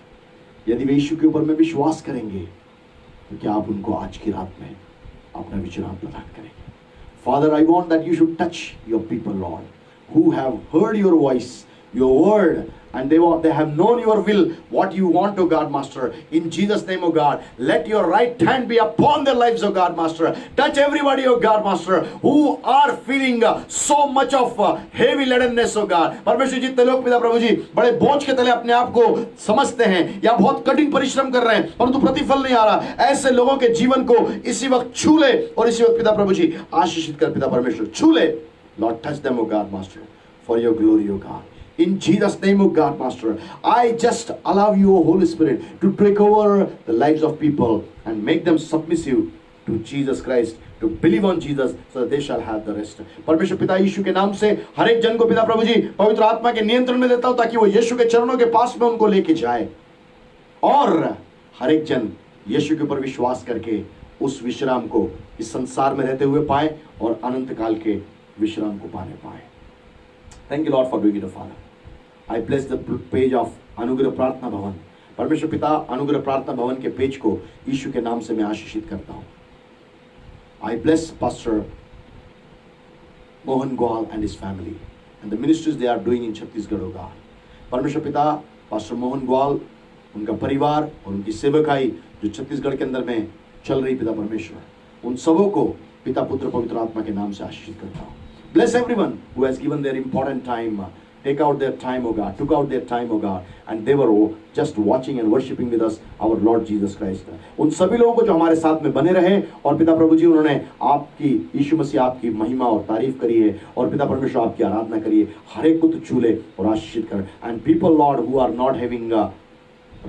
यदि वे यीशु के ऊपर में विश्वास करेंगे, तो क्या आप उनको आज की रात में अपना विश्राम प्रदान करेंगे। Father, I want that you should touch your people, Lord, who have heard your voice, your word, and they have known your will, what you want, O God, Master. In Jesus' name, O God, let your right hand be upon their lives, O God, Master. Touch everybody, O God, Master, who are feeling so much of heavy ladenness, O God. परमेश्वर, जितने लोग पिता प्रभु जी बड़े बोझ के तले अपने आप को समझते हैं या बहुत कठिन परिश्रम कर रहे हैं परंतु प्रतिफल नहीं आ रहा, ऐसे लोगों के जीवन को इसी वक्त छू ले और इसी वक्त पिता प्रभु जी आशीषित कर। पिता परमेश्वर, छू ले। Lord, touch them, O God, Master, for your glory, O God. In Jesus' name, O God, Master, I just allow you, O Holy Spirit, to take over the lives of people and make them submissive to Jesus Christ, to believe on Jesus, so that they shall have the rest. परमेश्वर पिता यीशु के नाम से हर एक जन को पिता प्रभु जी पवित्र आत्मा के नियंत्रण में देता हूं, ताकि वो यीशु के चरणों के पास में उनको लेके जाए और हर एक जन यीशु के ऊपर विश्वास करके उस विश्राम को इस संसार में रहते हुए पाए और अनंत काल के विश्राम को पाने पाए। Thank you, Lord, for doing it, Father. I bless the page of अनुग्रह प्रार्थना भवन। परमेश्वर पिता, अनुग्रह प्रार्थना भवन के पेज को यीशु के नाम से मैं आशीषित करता हूं। I bless Pastor Mohan Gwal and his family and the ministries they are doing in Chhattisgarh, O God. परमेश्वर पिता, पास्टर मोहन ग्वाल, उनका परिवार और उनकी सेवकाई जो छत्तीसगढ़ के अंदर में चल रही, पिता परमेश्वर, उन सबों को पिता पुत्र पवित्र आत्मा के नाम से आशीषित करता हूं। Bless everyone who has given their important time, take out their time, O God, took out their time, O God, and they were just watching and worshiping with us, our Lord Jesus Christ. उन सभी लोगों को जो हमारे साथ में बने रहे और पिता प्रभु जी उन्होंने आपकी यीशु मसीह आपकी महिमा और तारीफ करी है और पिता परमेश्वर आपकी आराधना करी है, हर एक को तो छू ले और आशीषित कर। And people, Lord, who are not having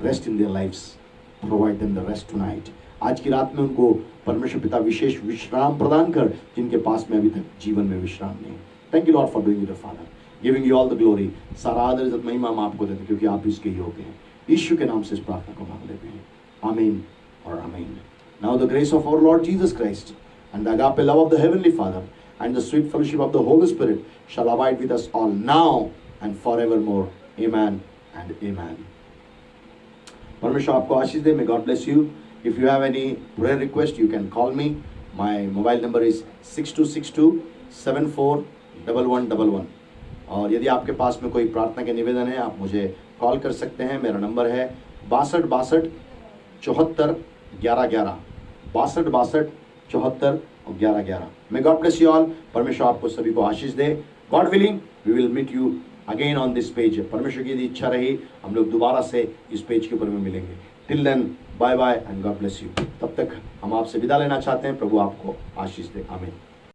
rest in their lives, provide them the rest tonight. आज की रात में उनको परमेश्वर पिता विशेष विश्राम प्रदान कर, जिनके पास में अभी तक जीवन में विश्राम नहीं। Thank you, Lord, for doing it, Father. Giving you all the glory. सारा आदर इज्जत महिमा हम आपको देते हैं क्योंकि आप इसके योग्य हैं। यीशु के नाम से इस प्रार्थना को मांग लेते हैं, आमीन और आमीन। Now the grace of our Lord Jesus Christ and the agape love of the Heavenly Father and the sweet fellowship of the Holy Spirit shall abide with us all now and forevermore. Amen and amen. परमेश्वर आपको आशीष दे। May God bless you. If you have any prayer request, you can call me. My mobile number is 6262741111. और यदि आपके पास में कोई प्रार्थना के निवेदन है, आप मुझे कॉल कर सकते हैं। मेरा नंबर है 6262 74 11 11, 6262 74 11 11। May God bless you all. परमेश्वर आपको सभी को आशीष दे। God willing, we will meet you again on this page. परमेश्वर की यदि इच्छा रही, हम लोग दोबारा से इस पेज के ऊपर में मिलेंगे। Till then, bye bye and God bless you. तब तक हम आपसे विदा लेना चाहते हैं। प्रभु आपको आशीष दे। आमीन।